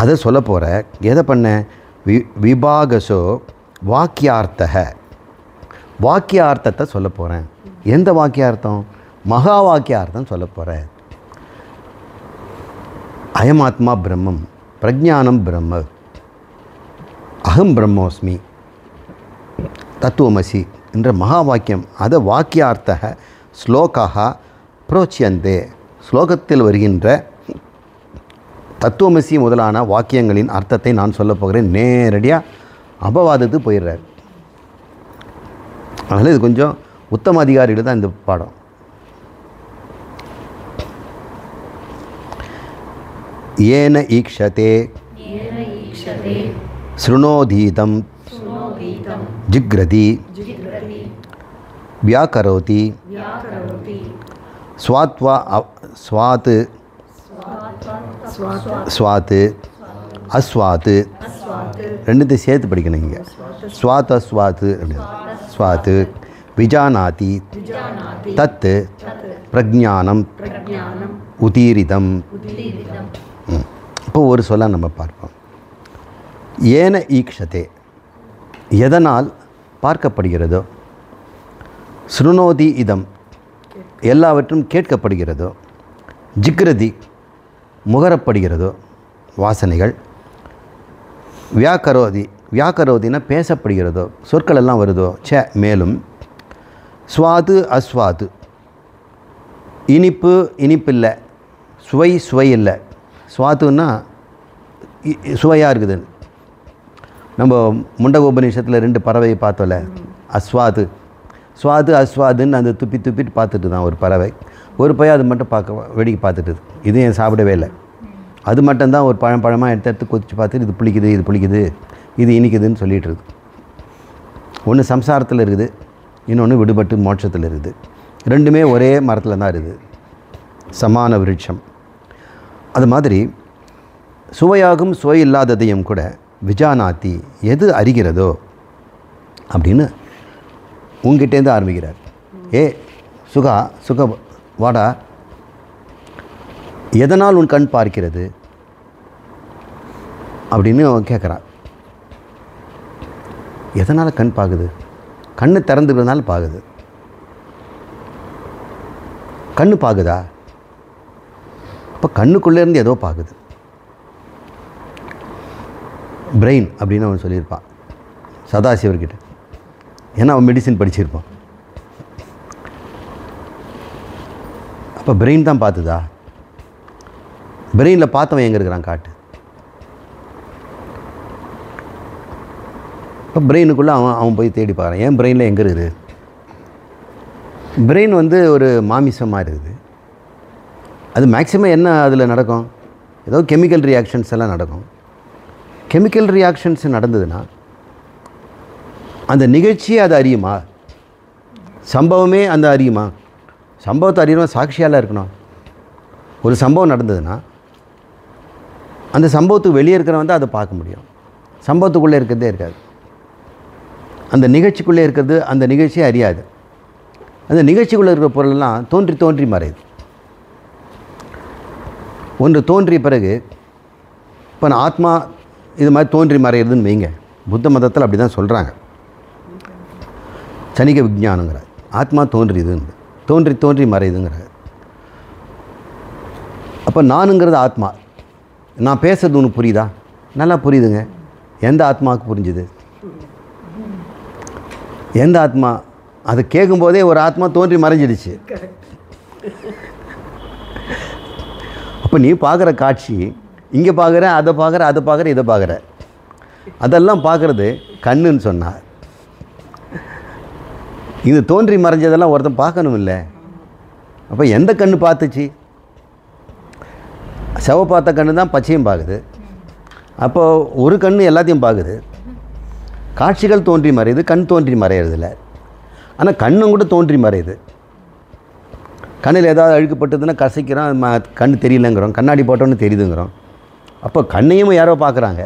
அதை சொல்ல போகிற எதை பண்ண விபாகசோ வாக்கியார்த்தத்தை சொல்ல போகிறேன். எந்த வாக்கியார்த்தம்? மகா வாக்கியார்த்தம் சொல்ல போகிறேன். அயமாத்மா பிரம்மம், பிரஜானம் பிரம்ம, அகம் பிரம்மோஸ்மி, தத்துவமசி என்ற மகா வாக்கியம். அதை வாக்கியார்த்த ஸ்லோகா புரோச்சியந்தே, ஸ்லோகத்தில் வருகின்ற தத்துவமசி முதலான வாக்கியங்களின் அர்த்தத்தை நான் சொல்ல போகிறேன். நேரடியாக அபவாதத்துக்கு போயிடுறார். அதனால் இது கொஞ்சம் உத்தம அதிகாரிகள் தான் இந்த பாடம். ஏன ஈக்ஷதே ஸ்ருணோதீதம் ஜிக்ரதி வியாகரோதி ஸ்வாத் அஸ்வாத், ரெண்டுத்தையும் சேர்த்து படிக்கணும். இங்கே ஸ்வாத் அஸ்வாத் அப்படின்னு. ஸ்வாத் விஜானாதி தத் பிரஜானம் உதீரிதம். இப்போ ஒரு சொல்ல நம்ம பார்ப்போம். ஏன ஈக்ஷதே, எதனால் பார்க்கப்படுகிறதோ, ஸ்ருணோதி இதம், எல்லாவற்றும் கேட்கப்படுகிறதோ, ஜிக்ரதி முகரப்படுகிறதோ வாசனைகள், வியாக்கரோதினா பேசப்படுகிறதோ, சொற்கள் எல்லாம் வருதோ, மேலும் ஸ்வாது அஸ்வாது, இனிப்பில்லை, சுவை இல்லை. ஸ்வாத்துன்னா சுவையாக இருக்குது. நம்ம முண்டக உபநிஷத்தில் 2 பறவையை பார்த்தோம்ல, ஸ்வாது அஸ்வாதுன்னு அந்த துப்பிட்டு பார்த்துட்டு தான் ஒரு பறவை. ஒரு பையன் அது மட்டும் வேடிக்கை பார்த்துட்டு, இது ஏன் சாப்பிடவே இல்லை. அது மட்டும்தான் ஒரு பழமாக எடுத்து கொதித்து பார்த்துட்டு, இது புளிக்குது இது இனிக்குதுன்னு சொல்லிகிட்டு இருக்குது. ஒன்று சம்சாரத்தில் இருக்குது, இன்னொன்று விடுபட்டு மோட்சத்தில் இருக்குது. ரெண்டுமே ஒரே மரத்தில் தான் இருக்குது, சமான விருட்சம். அது மாதிரி சுவையாகும் சுவை இல்லாததையும் கூட விஜானாத்தி, எது அறிகிறதோ அப்படின்னு உங்ககிட்டேருந்து ஆரம்பிக்கிறார். சுக வாடா, எதனால் உன் கண் பார்க்கிறது அப்படின்னு கேட்குறான். எதனால் கண் பார்க்குது? கண்ணு திறந்துக்கிறதுனால பார்க்குது. கண்ணு பார்க்குதா? இப்போ கண்ணுக்குள்ளேருந்து ஏதோ பார்க்குது. பிரெயின் அப்படின்னு அவன் சொல்லியிருப்பான் சதாசிவர்கிட்ட. ஏன்னா அவன் மெடிசின் படிச்சிருப்பான். அப்போ பிரெயின் தான் பார்த்துதா? பிரெயினில் பார்த்தவன் எங்கே இருக்கிறான் காட்டு. இப்போ பிரெயினுக்குள்ளே அவன் போய் தேடி பார்க்குறான், ஏன் பிரெயினில் எங்கே இருக்குது? பிரெயின் வந்து ஒரு மாமிசமாக இருக்குது. அது மேக்ஸிமம் என்ன அதில் நடக்கும்? ஏதோ கெமிக்கல் ரியாக்ஷன்ஸ் எல்லாம் நடக்கும். கெமிக்கல் ரியாக்ஷன்ஸ் நடந்ததுன்னா அந்த நிகழ்ச்சியே அது அறியுமா? சம்பவமே அந்த அறியுமா? சம்பவத்தை அறியணும், சாட்சியால் இருக்கணும். ஒரு சம்பவம் நடந்ததுன்னா அந்த சம்பவத்துக்கு வெளியே இருக்கிறவன் தான் அதை பார்க்க முடியும். சம்பவத்துக்குள்ளே இருக்கிறதே இருக்காது. அந்த நிகழ்ச்சிக்குள்ளே இருக்கிறது அந்த நிகழ்ச்சியே அறியாது. அந்த நிகழ்ச்சிக்குள்ளே இருக்கிற பொருளெல்லாம் தோன்றி மறையுது. ஒன்று தோன்றிய பிறகு, இப்போ நான் ஆத்மா இது மாதிரி தோன்றி மறையிறதுன்னு வைங்க. புத்த மதத்தில் அப்படி தான் சொல்கிறாங்க. சனிக விஞ்ஞானங்கிறார். ஆத்மா தோன்றியதுன்னு தோன்றி மறையுதுங்கிறார். அப்போ நானுங்கிறது ஆத்மா. நான் பேசுறது உனக்கு புரியுதா? நல்லா புரியுதுங்க. எந்த ஆத்மாவுக்கு புரிஞ்சுது? எந்த ஆத்மா? அது கேட்கும்போதே ஒரு ஆத்மா தோன்றி மறைஞ்சிடுச்சு. அப்போ நீ பார்க்குற காட்சி, இங்கே பார்க்குற, அதை பார்க்குற, இதை பார்க்குற, அதெல்லாம் பார்க்குறது கண்ணுன்னு சொன்னார். இது தோன்றி மறைஞ்சதெல்லாம் ஒருத்தன் பார்க்கணும் இல்லை? அப்போ எந்த கண்ணு பார்த்துச்சு? செவ பார்த்த கண்ணு தான் பச்சையும் பார்க்குது. அப்போது ஒரு கண் எல்லாத்தையும் பார்க்குது. காட்சிகள் தோன்றி மறையுது, கண் தோன்றி மறையிறதில்ல. ஆனால் கண்ணும் கூட தோன்றி மறையுது. கண்ணில் ஏதாவது அழுக்கப்பட்டதுன்னா கசைக்கிறோம், கண் தெரியலங்கிறோம், கண்ணாடி போட்டோன்னு தெரியுதுங்கிறோம். அப்போ கண்ணையும் யாரோ பார்க்குறாங்க.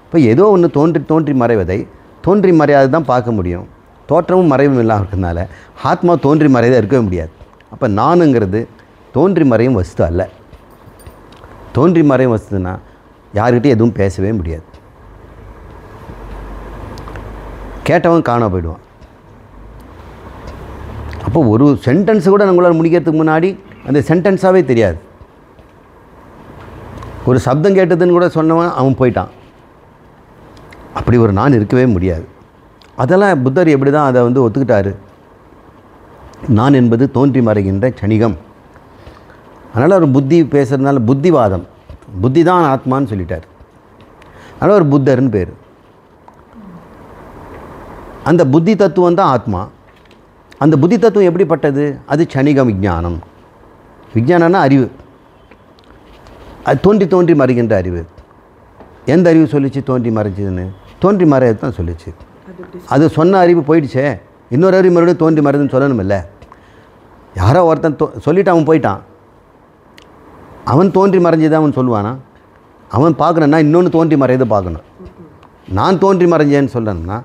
இப்போ ஏதோ ஒன்று தோன்றி மறைவதை தோன்றி மறையாது தான் பார்க்க முடியும். தோற்றமும் மறைவும் இல்லாமல் இருக்கிறதுனால ஆத்மா தோன்றி மறையதாக இருக்கவே முடியாது. அப்போ நானுங்கிறது தோன்றி மறையும் வஸ்து அல்ல. தோன்றி மறையும் வஸ்துன்னா யார்கிட்டையும் எதுவும் பேசவே முடியாது. கேட்டவன் காண போயிடுவான். அப்போ ஒரு சென்டென்ஸு கூட நம்மளால் முடிக்கிறதுக்கு முன்னாடி அந்த சென்டென்ஸாகவே தெரியாது. ஒரு சப்தம் கேட்டதுன்னு கூட சொன்னவன் அவன் போயிட்டான். அப்படி ஒரு நான் இருக்கவே முடியாது. அதெல்லாம் புத்தர் எப்படி தான் அதை ஒத்துக்கிட்டாரு. நான் என்பது தோன்றி மறைகின்ற சணிகம். அதனால் ஒரு புத்தி பேசுகிறதுனால புத்திவாதம், புத்தி தான் ஆத்மான்னு சொல்லிட்டார். அதனால் ஒரு புத்தர்னு பேர். அந்த புத்தி தத்துவம் தான் ஆத்மா. அந்த புத்தி தத்துவம் எப்படிப்பட்டது? அது சணிகம் விஞ்ஞானம். விஞ்ஞானம்னா அறிவு. அது தோன்றி மறைகின்ற அறிவு. எந்த அறிவு சொல்லிச்சு தோன்றி மறைச்சதுன்னு? தோன்றி மறையது தான் சொல்லிச்சு. அது சொன்ன அறிவு போயிடுச்சே, இன்னொரு அறிவு மறுபடியும் தோன்றி மறைதுன்னு சொல்லணுமில்ல. யாரோ ஒருத்தன் சொல்லிவிட்டு அவன் போயிட்டான். அவன் தோன்றி மறைஞ்சதான் அவன் சொல்லுவானா? அவன் பார்க்கணுன்னா இன்னொன்று தோன்றி மறையதை பார்க்கணும். நான் தோன்றி மறைஞ்சேன்னு சொல்லணும்னா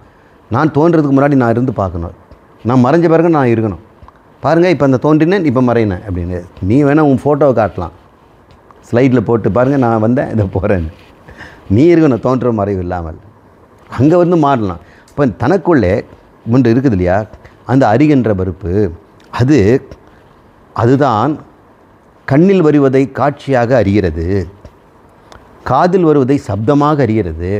நான் தோன்றதுக்கு முன்னாடி நான் இருந்து பார்க்கணும். நான் மறைஞ்ச பிறகு நான் இருக்கணும். பாருங்கள், இப்போ அந்த தோன்றினேன், இப்போ மறையினேன் அப்படின்னு. நீ வேணால் உன் ஃபோட்டோவை காட்டலாம், ஸ்லைடில் போட்டு பாருங்கள், நான் வந்தேன், இதை போகிறேன்னு. நீ இருக்கணும் தோன்ற மறைவு இல்லாமல். அங்கே மாறலாம். இப்போ தனக்குள்ளே ஒன்று இருக்குது இல்லையா, அந்த அறிகின்ற பருப்பு, அதுதான் கண்ணில் வருவதை காட்சியாக அறிகிறது, காதில் வருவதை சப்தமாக அறிகிறது,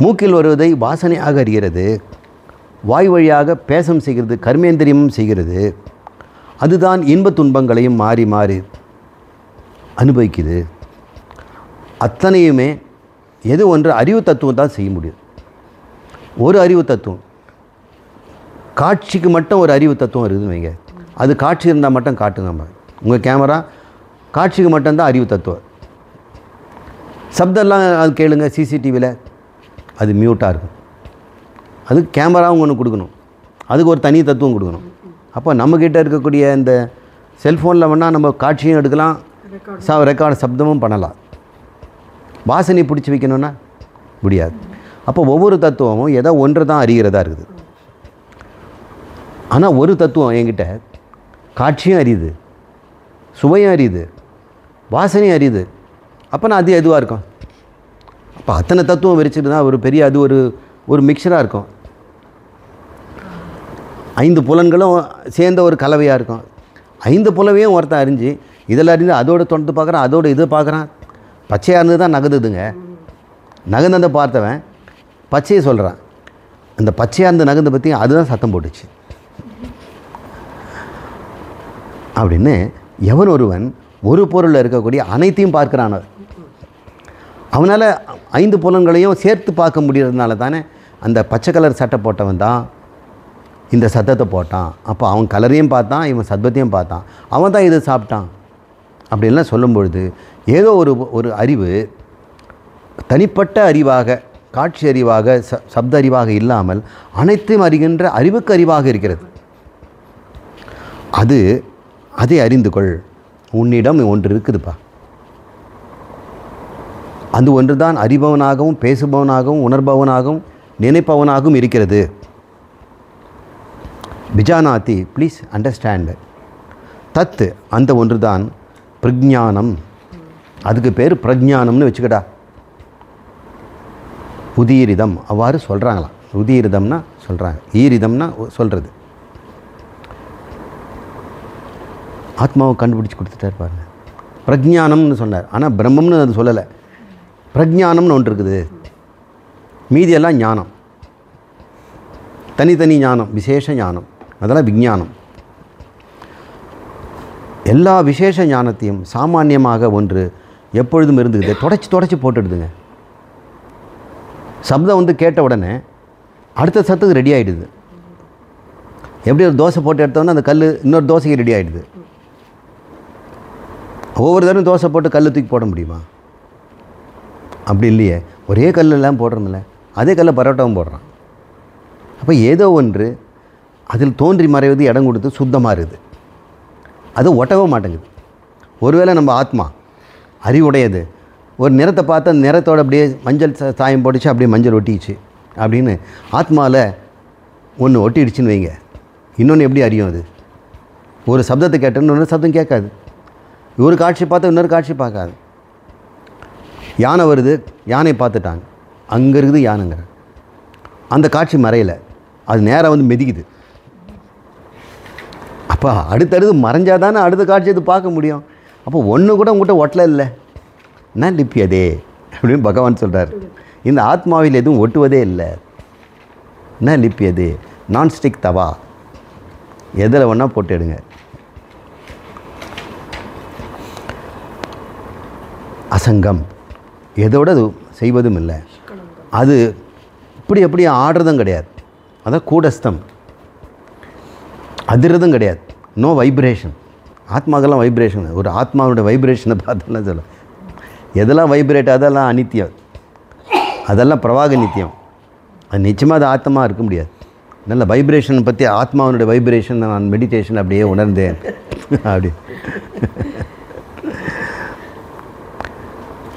மூக்கில் வருவதை வாசனையாக அறிகிறது, வாய் வழியாக பேசம் செய்கிறது, கர்மேந்திரியமும் செய்கிறது. அதுதான் இன்ப துன்பங்களையும் மாறி மாறி அனுபவிக்குது. அத்தனையுமே எது ஒன்று அறிவு தத்துவம் தான் செய்ய முடியும். ஒரு அறிவு தத்துவம், காட்சிக்கு மட்டும் ஒரு அறிவு தத்துவம் இருக்குதுன்னு வைங்க. அது காட்சி இருந்தால் மட்டும் காட்டுங்க. உங்கள் கேமரா காட்சிக்கு மட்டும்தான் அறிவு தத்துவம். சப்தம்லாம் அது கேளுங்க, சிசிடிவியில் அது மியூட்டாக இருக்கும். அது கேமராவும் ஒன்று கொடுக்கணும், அதுக்கு ஒரு தனி தத்துவம் கொடுக்கணும். அப்போ நம்மக்கிட்ட இருக்கக்கூடிய இந்த செல்ஃபோனில் வேணால் நம்ம காட்சியும் எடுக்கலாம், ரெக்கார்டு சப்தமும் பண்ணலாம். வாசனை பிடிச்சி வைக்கணும்னா முடியாது. அப்போ ஒவ்வொரு தத்துவமும் ஏதோ ஒன்று தான் அறிகிறதா இருக்குது. ஆனால் ஒரு தத்துவம் என்கிட்ட காட்சியும் அறியுது, சுவையும் அறியுது, வாசனையும் அறியுது. அப்போ நான் அது எதுவாக இருக்கும்? அப்போ அத்தனை தத்துவம் விரிச்சுட்டு தான் ஒரு பெரிய அது ஒரு மிக்சராக இருக்கும். 5 புலன்களும் சேர்ந்த ஒரு கலவையாக இருக்கும். 5 புலவையும் ஒருத்தன் அறிஞ்சு இதில் அறிஞ்சு அதோடு தொடர்ந்து பார்க்குறான், அதோடு இதை பார்க்குறான். பச்சையாக இருந்தது தான் நகர்ந்துதுங்க. நகர்ந்ததை பார்த்தவன் பச்சையை சொல்கிறான். அந்த பச்சையாக இருந்த நகர்ந்த பற்றி அதுதான் சத்தம் போட்டுச்சு அப்படின்னு எவன் ஒருவன் ஒரு பொருளில் இருக்கக்கூடிய அனைத்தையும் பார்க்குறான். அவனால் 5 புலன்களையும் சேர்த்து பார்க்க முடியறதுனால தானே அந்த பச்சை கலர் சட்டை போட்டவன் தான் இந்த சத்தத்தை போட்டான். அப்போ அவன் கலரையும் பார்த்தான், இவன் சத்தத்தையும் பார்த்தான், அவன் தான் இதை சாப்பிட்டான் அப்படின்லாம் சொல்லும்பொழுது ஏதோ ஒரு அறிவு தனிப்பட்ட அறிவாக, காட்சி அறிவாக, சப்த அறிவாக இல்லாமல் அனைத்தையும் அறிகின்ற அறிவுக்கு அறிவாக இருக்கிறது. அதை அறிந்து கொள். உன்னிடம் ஒன்று இருக்குதுப்பா. அது ஒன்று தான் அறிபவனாகவும் பேசுபவனாகவும் உணர்பவனாகவும் நினைப்பவனாகவும் இருக்கிறது. பிஜானாதி, ப்ளீஸ் அண்டர்ஸ்டாண்ட். தத்து, அந்த ஒன்று தான் பிரஜானம். அதுக்கு பேர் பிரஜானம்னு வச்சுக்கடா. உதீரிதம் அவ்வாறு சொல்கிறாங்களாம். உதீரிதம்னா சொல்கிறாங்க, ஈரிதம்னா சொல்கிறது. ஆத்மாவை கண்டுபிடிச்சி கொடுத்துட்டார் பாருங்க. பிரஜானம்னு சொன்னார், ஆனால் பிரம்மம்னு அது சொல்லலை. பிரஜானம்னு ஒன்று இருக்குது, மீதியெல்லாம் ஞானம், தனித்தனி ஞானம், விசேஷ ஞானம், அதெல்லாம் விஞ்ஞானம். எல்லா விசேஷ ஞானத்தையும் சாமானியமாக ஒன்று எப்பொழுதும் இருந்துக்குது, தொடச்சி போட்டுடுதுங்க. சப்தம் கேட்ட உடனே அடுத்த சத்துக்கு ரெடி ஆகிடுது. எப்படி ஒரு தோசை போட்டு எடுத்தோன்னா அந்த கல் இன்னொரு தோசைக்கு ரெடி ஆகிடுது. ஒவ்வொரு தடவை தோசை போட்டு கல் தூக்கி போட முடியுமா? அப்படி இல்லையே, ஒரே கல்லெல்லாம் போடுறோம்ல, அதே கல்லை பரோட்டாவும் போடுறான். அப்போ ஏதோ ஒன்று அதில் தோன்றி மறைவது இடம் கொடுத்து சுத்தமாக இருக்குது, அது ஒட்டவே மாட்டேங்குது. ஒருவேளை நம்ம ஆத்மா அறிவுடையது, ஒரு நிறத்தை பார்த்தா நிறத்தோடு அப்படியே மஞ்சள் சாயம் போட்டுச்சு, அப்படியே மஞ்சள் ஒட்டிச்சு அப்படின்னு ஆத்மாவில் ஒன்று ஒட்டிடுச்சுன்னு வைங்க, இன்னொன்று எப்படி அறியும்? அது ஒரு சப்தத்தை கேட்டோன்னு இன்னொரு சப்தம் கேட்காது, ஒரு காட்சி பார்த்தா இன்னொரு காட்சி பார்க்காது. யானை வருது, யானை பார்த்துட்டாங்க, அங்கே இருக்குது யானைங்கிற அந்த காட்சி மறையலை, அது நேராக வந்து மிதிக்குது. அப்போ அடுத்தடுத்து மறைஞ்சால் தானே அடுத்த காட்சி அது பார்க்க முடியும். அப்போ ஒன்று கூட உங்கள்கிட்ட ஒட்டலை இல்லை, என்ன லிப்பியதே அப்படின்னு பகவான் சொல்கிறார். இந்த ஆத்மாவில் எதுவும் ஒட்டுவதே இல்லை, என்ன லிப்பியது, நான்ஸ்டிக் தவா, எதில் வேணால் போட்டு எடுங்க. அசங்கம், எதோட அது செய்வதும் இல்லை, அது இப்படி எப்படி ஆடுறதும் கிடையாது, அதான் கூடஸ்தம், அதிர்றதும் கிடையாது, நோ வைப்ரேஷன். ஆத்மாக்கெல்லாம் வைப்ரேஷன், ஒரு ஆத்மாவோட வைப்ரேஷனை பார்த்தோன்னா சொல்ல, எதெல்லாம் வைப்ரேட் அதெல்லாம் அநித்தியம், அதெல்லாம் பிரவாக நித்தியம், அது நிச்சயமாக அது ஆத்மா இருக்க முடியாது. நல்ல வைப்ரேஷன் பற்றி, ஆத்மாவனுடைய வைப்ரேஷன் நான் மெடிடேஷன் அப்படியே உணர்ந்தேன். அப்படி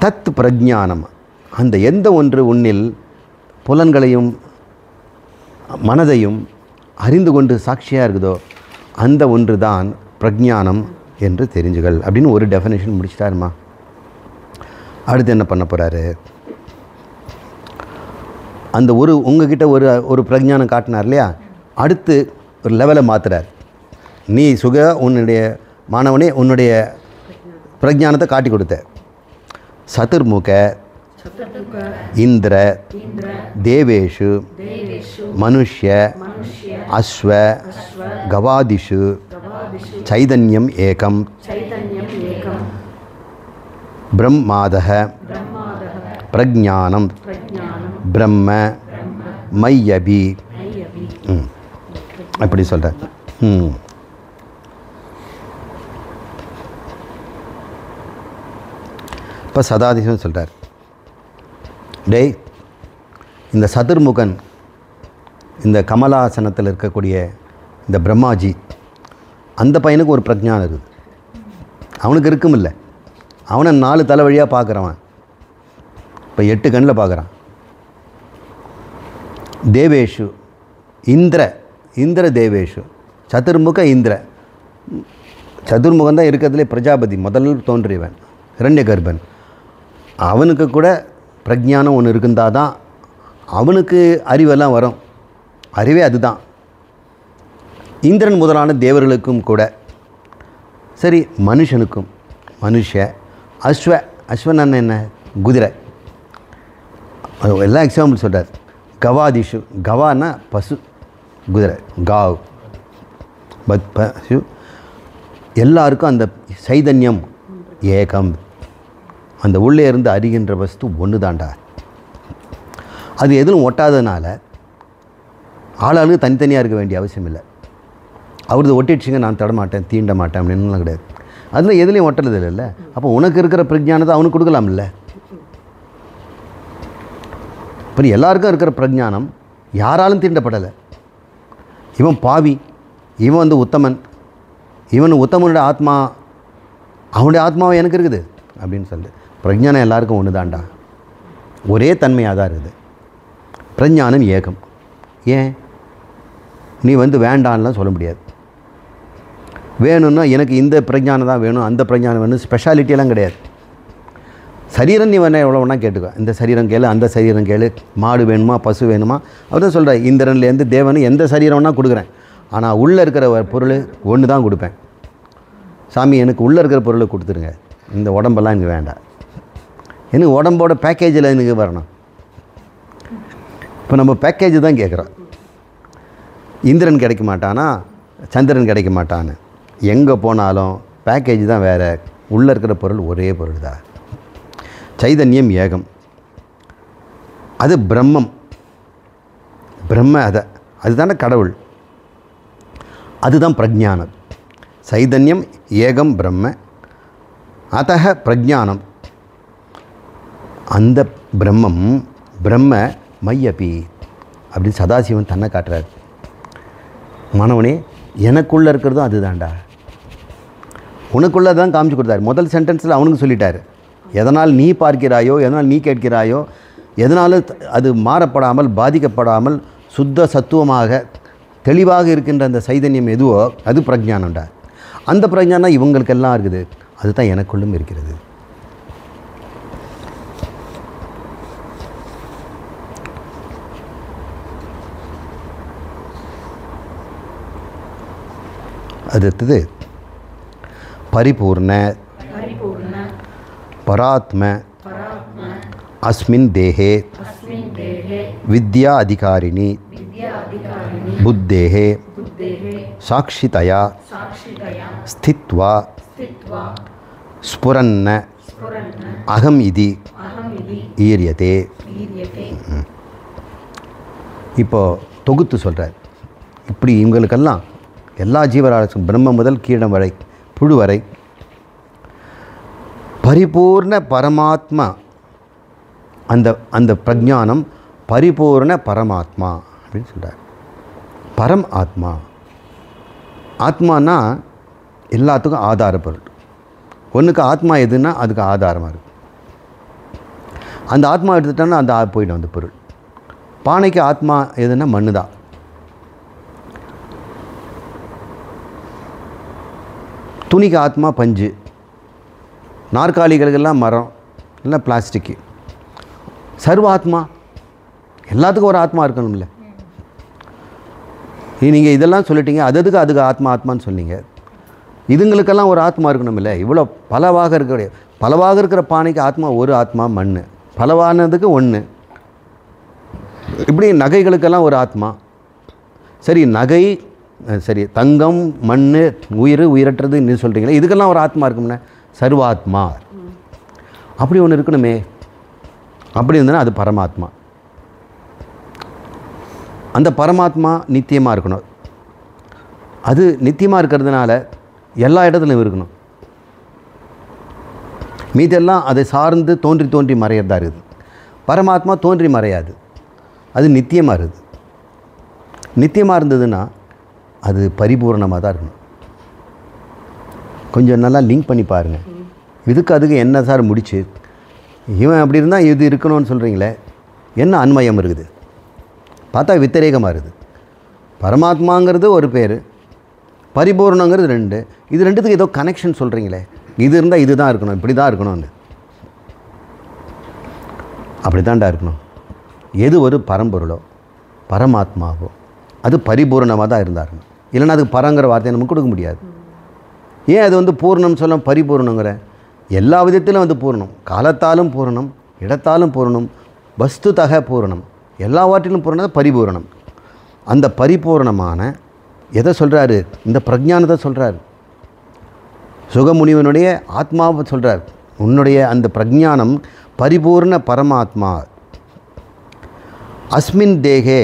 தத் பிரஜானம், அந்த எந்த ஒன்று உன்னில் புலன்களையும் மனதையும் அறிந்து கொண்டு சாட்சியாக இருக்குதோ அந்த ஒன்று தான் பிரஜானம் என்று தெரிஞ்சுகள் அப்படின்னு ஒரு டெஃபினேஷன் முடிச்சிட்டாருமா. அடுத்து என்ன பண்ண போகிறாரு? அந்த ஒரு உங்ககிட்ட ஒரு பிரஜானம் காட்டினார் இல்லையா, அடுத்து ஒரு லெவலை மாற்றுறார். நீ உன்னுடைய மாணவனே உன்னுடைய பிரஜானத்தை காட்டி கொடுத்த. சதுர்முக இந்திர தேவேஷு மனுஷ்ய அஸ்வ கவாதிஷு சைதன்யம் ஏகம் பிரம்மாதஹ பிரஜானம் பிரம்ம மையபி அப்படி சொல்கிறார். இப்போ சதாதிசம் சொல்கிறார், டேய் இந்த சதுர்முகன், இந்த கமலாசனத்தில் இருக்கக்கூடிய இந்த பிரம்மாஜி, அந்த பையனுக்கு ஒரு பிரஜானம் இருக்குது, அவனுக்கு இருக்கும் இல்லை, அவனை 4 தலை வழியாக பார்க்குறவன், இப்போ 8 கண்ணில் பார்க்குறான். தேவேஷு இந்திர தேவேஷு சதுர்முக இந்திர, சதுர்முகன் தான் இருக்கிறதுலே பிரஜாபதி, முதல் தோன்றியவன், இரண்ய கர்ப்பன். அவனுக்கு கூட பிரஜானம் ஒன்று இருந்தால் தான் அவனுக்கு அறிவெல்லாம் வரும், அறிவே அதுதான். இந்திரன் முதலான தேவர்களுக்கும் கூட சரி, மனுஷனுக்கும் அஸ்வன் என்ன குதிரை, எல்லாம் எக்ஸாம்பிள் சொல்கிறார். கவாதிஷு, கவான்னா பசு, குதிரை காவ், பசு, எல்லாருக்கும் அந்த சைதன்யம் ஏகம், அந்த உள்ளே இருந்து அறிகின்ற வஸ்து ஒன்று தாண்டா. அது எதுவும் ஒட்டாததுனால ஆளாளுக்கு தனித்தனியாக இருக்க வேண்டிய அவசியம் இல்லை. அவரது ஒட்டிடுச்சுங்க நான் தொடமாட்டேன் தீண்ட மாட்டேன் அப்படின்னுலாம் கிடையாது. அதில் எதுலேயும் ஒட்டலது இல்லைல்ல. அப்போ உனக்கு இருக்கிற பிரஜானத்தை அவனுக்கு கொடுக்கலாம் இல்லை. இப்போ எல்லாருக்கும் இருக்கிற பிரஜானம் யாராலும் தீண்டப்படலை. இவன் பாவி, இவன் உத்தமன், உத்தமனுடைய ஆத்மா, அவனுடைய ஆத்மாவை எனக்கு இருக்குது அப்படின்னு சொல்லு. பிரஜானம் எல்லாருக்கும் ஒன்று தாண்டா, ஒரே தன்மையாக தான் இருக்குது. பிரஜானம் ஏகம். ஏன் நீ வேண்டான்லாம் சொல்ல முடியாது. வேணும்னா எனக்கு இந்த பிரஜானம் தான் வேணும், அந்த பிரஜானம் வேணும், ஸ்பெஷாலிட்டியெல்லாம் கிடையாது. சரீரம் நீ எவ்வளோ வேணா கேட்டுக்கோ, இந்த சரீரம் கேளு, அந்த சரீரம் கேளு, மாடு வேணுமா பசு வேணுமா, அவர் சொல்கிற இந்திரன்லேருந்து தேவனு எந்த சரீரம் வேணால் கொடுக்குறேன், ஆனால் உள்ளே இருக்கிற பொருள் ஒன்று தான் கொடுப்பேன். சாமி எனக்கு உள்ளே இருக்கிற பொருளை கொடுத்துருங்க, இந்த உடம்பெல்லாம் எனக்கு வேண்டாம், எனக்கு உடம்போட பேக்கேஜில் எனக்கு வரணும். இப்போ நம்ம பேக்கேஜ் தான் கேட்குறோம். இந்திரன் கிடைக்க மாட்டானா, சந்திரன் கிடைக்க மாட்டான்னு, எங்கே போனாலும் பேக்கேஜ் தான் வேறு, உள்ளே இருக்கிற பொருள் ஒரே பொருள் தான். சைதன்யம் ஏகம், அது பிரம்மம், அதுதானே கடவுள், அதுதான் பிரஜானம். சைதன்யம் ஏகம் பிரம்ம, அதக பிரஜானம், அந்த பிரம்மம் பிரம்ம மையபி அப்படின்னு சதாசிவன் தன்னை காட்டுறார். மாணவனே, எனக்குள்ளே இருக்கிறதும் அதுதான்டா. உனக்குள்ளே தான் காமிச்சு கொடுத்தாரு. முதல் சென்டென்ஸில் அவனுக்கு சொல்லிட்டார், எதனால் நீ பார்க்கிறாயோ, எதனால் நீ கேட்கிறாயோ, எதனால் அது மாறப்படாமல் பாதிக்கப்படாமல் சுத்த சத்துவமாக தெளிவாக இருக்கின்ற அந்த சைதன்யம் எதுவோ அது பிரஜானம்டா. அந்த பிரஜானம் இவங்களுக்கெல்லாம் இருக்குது, அதுதான் எனக்குள்ளும் இருக்கிறது. அடுத்தது பரிபூர்ண பராத்ம அஸ்மின் தேஹே வித்யா அதிகாரிணி புத்தேஹே சாட்சிதயா ஸ்தித்வா ஸ்புரன்ன அகம் இதி ஈரியதே. இப்போ தொகுத்து சொல்கிறார். இப்படி இவங்களுக்கெல்லாம் எல்லா ஜீவராசிக்கும் பிரம்ம முதல் கீடம் வரை புழு வரை பரிபூர்ண பரமாத்மா, அந்த அந்த பிரஜானம் பரிபூர்ண பரமாத்மா அப்படின்னு சொல்கிறார். பரம் ஆத்மா, ஆத்மானா எல்லாத்துக்கும் ஆதார பொருள். ஒன்றுக்கு ஆத்மா எதுன்னா அதுக்கு ஆதாரமாக இருக்கும். அந்த ஆத்மா எடுத்துட்டோன்னா அந்த போயிடும் அந்த பொருள். பானைக்கு ஆத்மா எதுன்னா மண்ணு தான். துணிக்கு ஆத்மா பஞ்சு, நாற்காலிகளுக்கெல்லாம் மரம், இல்லை பிளாஸ்டிக்கு. சர்வ ஆத்மா, எல்லாத்துக்கும் ஒரு ஆத்மா இருக்கணும்ல. நீங்கள் இதெல்லாம் சொல்லிட்டீங்க, அதுக்கு ஆத்மா ஆத்மான்னு சொன்னீங்க. இதுங்களுக்கெல்லாம் ஒரு ஆத்மா இருக்கணும்ல. இவ்வளோ பலவாக இருக்கிற பானைக்கு ஆத்மா ஒரு ஆத்மா மண், பலவானதுக்கு ஒன்று. இப்படி நகைகளுக்கெல்லாம் ஒரு ஆத்மா. சரி, நகை சரி, தங்கம் மண் உயிரற்றது நீ சொல்கிறீங்களே, இதுக்கெல்லாம் ஒரு ஆத்மா இருக்கும்னா சர்வாத்மா. அப்படி ஒன்று இருக்கணுமே. அப்படி இருந்ததுன்னா அது பரமாத்மா. அந்த பரமாத்மா நித்தியமாக இருக்கணும். அது நித்தியமாக இருக்கிறதுனால எல்லா இடத்துலையும் இருக்கணும். மீதெல்லாம் அதை சார்ந்து தோன்றி மறையிறதா இருக்குது. பரமாத்மா தோன்றி மறையாது, அது நித்தியமாக இருக்குது. நித்தியமாக இருந்ததுன்னா அது பரிபூர்ணமாக தான் இருக்கணும். கொஞ்சம் நல்லா லிங்க் பண்ணி பாருங்கள். அதுக்கு என்ன சார் முடிச்சு, இவன் அப்படி இருந்தால் இது இருக்கணும்னு சொல்கிறீங்களே, என்ன அன்மயம் இருக்குது? பார்த்தா வித்திரேகமாக இருக்குது. பரமாத்மாங்கிறது ஒரு பேர், பரிபூர்ணங்கிறது ரெண்டு. இது ரெண்டுத்துக்கு ஏதோ கனெக்ஷன் சொல்கிறீங்களே, இது இருந்தால் இது தான் இருக்கணும், இப்படி தான் இருக்கணும்னு. அப்படி தான்டா இருக்கணும். எது ஒரு பரம்பொருளோ பரமாத்மாவோ அது பரிபூர்ணமாக தான் இருந்தாருங்க. இல்லைன்னா அதுக்கு பரங்கிற வார்த்தையை நமக்கு கொடுக்க முடியாது. ஏன் அது பூர்ணம் சொல்ல பரிபூர்ணங்கிற? எல்லா விதத்திலும் பூர்ணம், காலத்தாலும் பூர்ணம், இடத்தாலும் பூர்ணம், வஸ்துதக பூர்ணம், எல்லாவற்றிலும் பூர்ணம் பரிபூர்ணம். அந்த பரிபூர்ணமான எதை சொல்கிறாரு? இந்த பிரஜானத்தை சொல்கிறார். சுகமுனிவனுடைய ஆத்மாவை சொல்கிறார். உன்னுடைய அந்த பிரஜானம் பரிபூர்ண பரமாத்மா. அஸ்மின் தேகே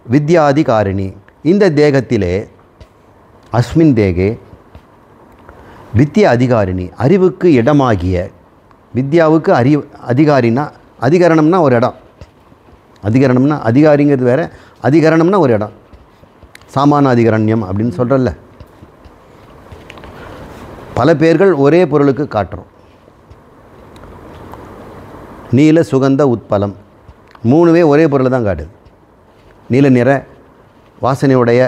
வித்யாதிகாரிணி, இந்த தேகத்திலே அஸ்மின் தேகே வித்யா அதிகாரிணி, அறிவுக்கு இடமாகிய, வித்யாவுக்கு அதிகாரினா, அதிகரணம்னா ஒரு இடம், அதிகரணம்னா அதிகாரிங்கிறது வேறு, அதிகரணம்னா ஒரு இடம். சாமான அதிகரண்யம் அப்படின்னு சொல்கிறல்ல. பல பேர்கள் ஒரே பொருளுக்கு காட்டுறோம். நீல சுகந்த உட்பலம், மூணுவே ஒரே பொருளை தான் காட்டுது. நீல நிற வாசனையுடைய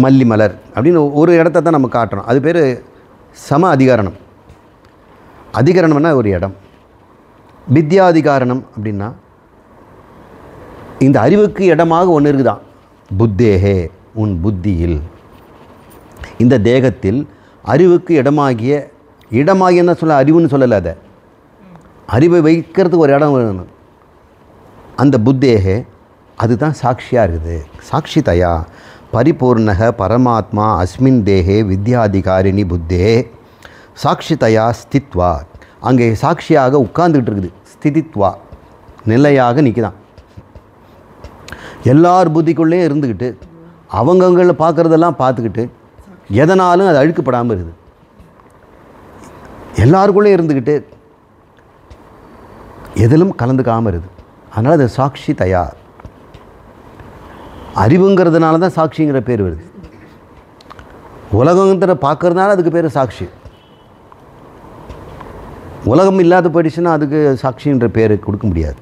மல்லி மலர் அப்படின்னு ஒரு இடத்த தான் நம்ம காட்டுறோம். அது பேர் சம அதிகாரணம். அதிகரணம்னா ஒரு இடம். வித்யாதிகாரணம் அப்படின்னா இந்த அறிவுக்கு இடமாக ஒன்று இருக்குதான். புத்தேகே, உன் புத்தியில், இந்த தேகத்தில் அறிவுக்கு இடமாகியன்னு சொல்ல, அறிவுன்னு சொல்லலை, அதை அறிவை வைக்கிறதுக்கு ஒரு இடம் வேணும். அந்த புத்தேகே அதுதான் சாட்சியாக இருக்குது. சாட்சிதயா பரிபூர்ணக பரமாத்மா அஸ்மின் தேகே வித்யாதிகாரிணி புத்தே சாட்சிதயா ஸ்தித்வா, அங்கே சாட்சியாக உட்கார்ந்துக்கிட்டு இருக்குது. ஸ்திதித்வா, நிலையாக நிற்குதான். எல்லார் புத்திக்குள்ளேயும் இருந்துக்கிட்டு அவங்கவுங்கள பார்க்குறதெல்லாம் பார்த்துக்கிட்டு எதனாலும் அது அழுக்கப்படாமல் இருக்குது. எல்லாருக்குள்ளேயும் இருந்துக்கிட்டு எதிலும் கலந்துக்காமல் இருக்குது. அதனால் அது சாட்சி தயார். அறிவுங்கிறதுனால தான் சாட்சிங்கிற பேர் வருது. உலகங்கிற பார்க்கறதுனால அதுக்கு பேர் சாட்சி. உலகம் இல்லாத போயிடுச்சுன்னா அதுக்கு சாட்சின்ற பேர் கொடுக்க முடியாது.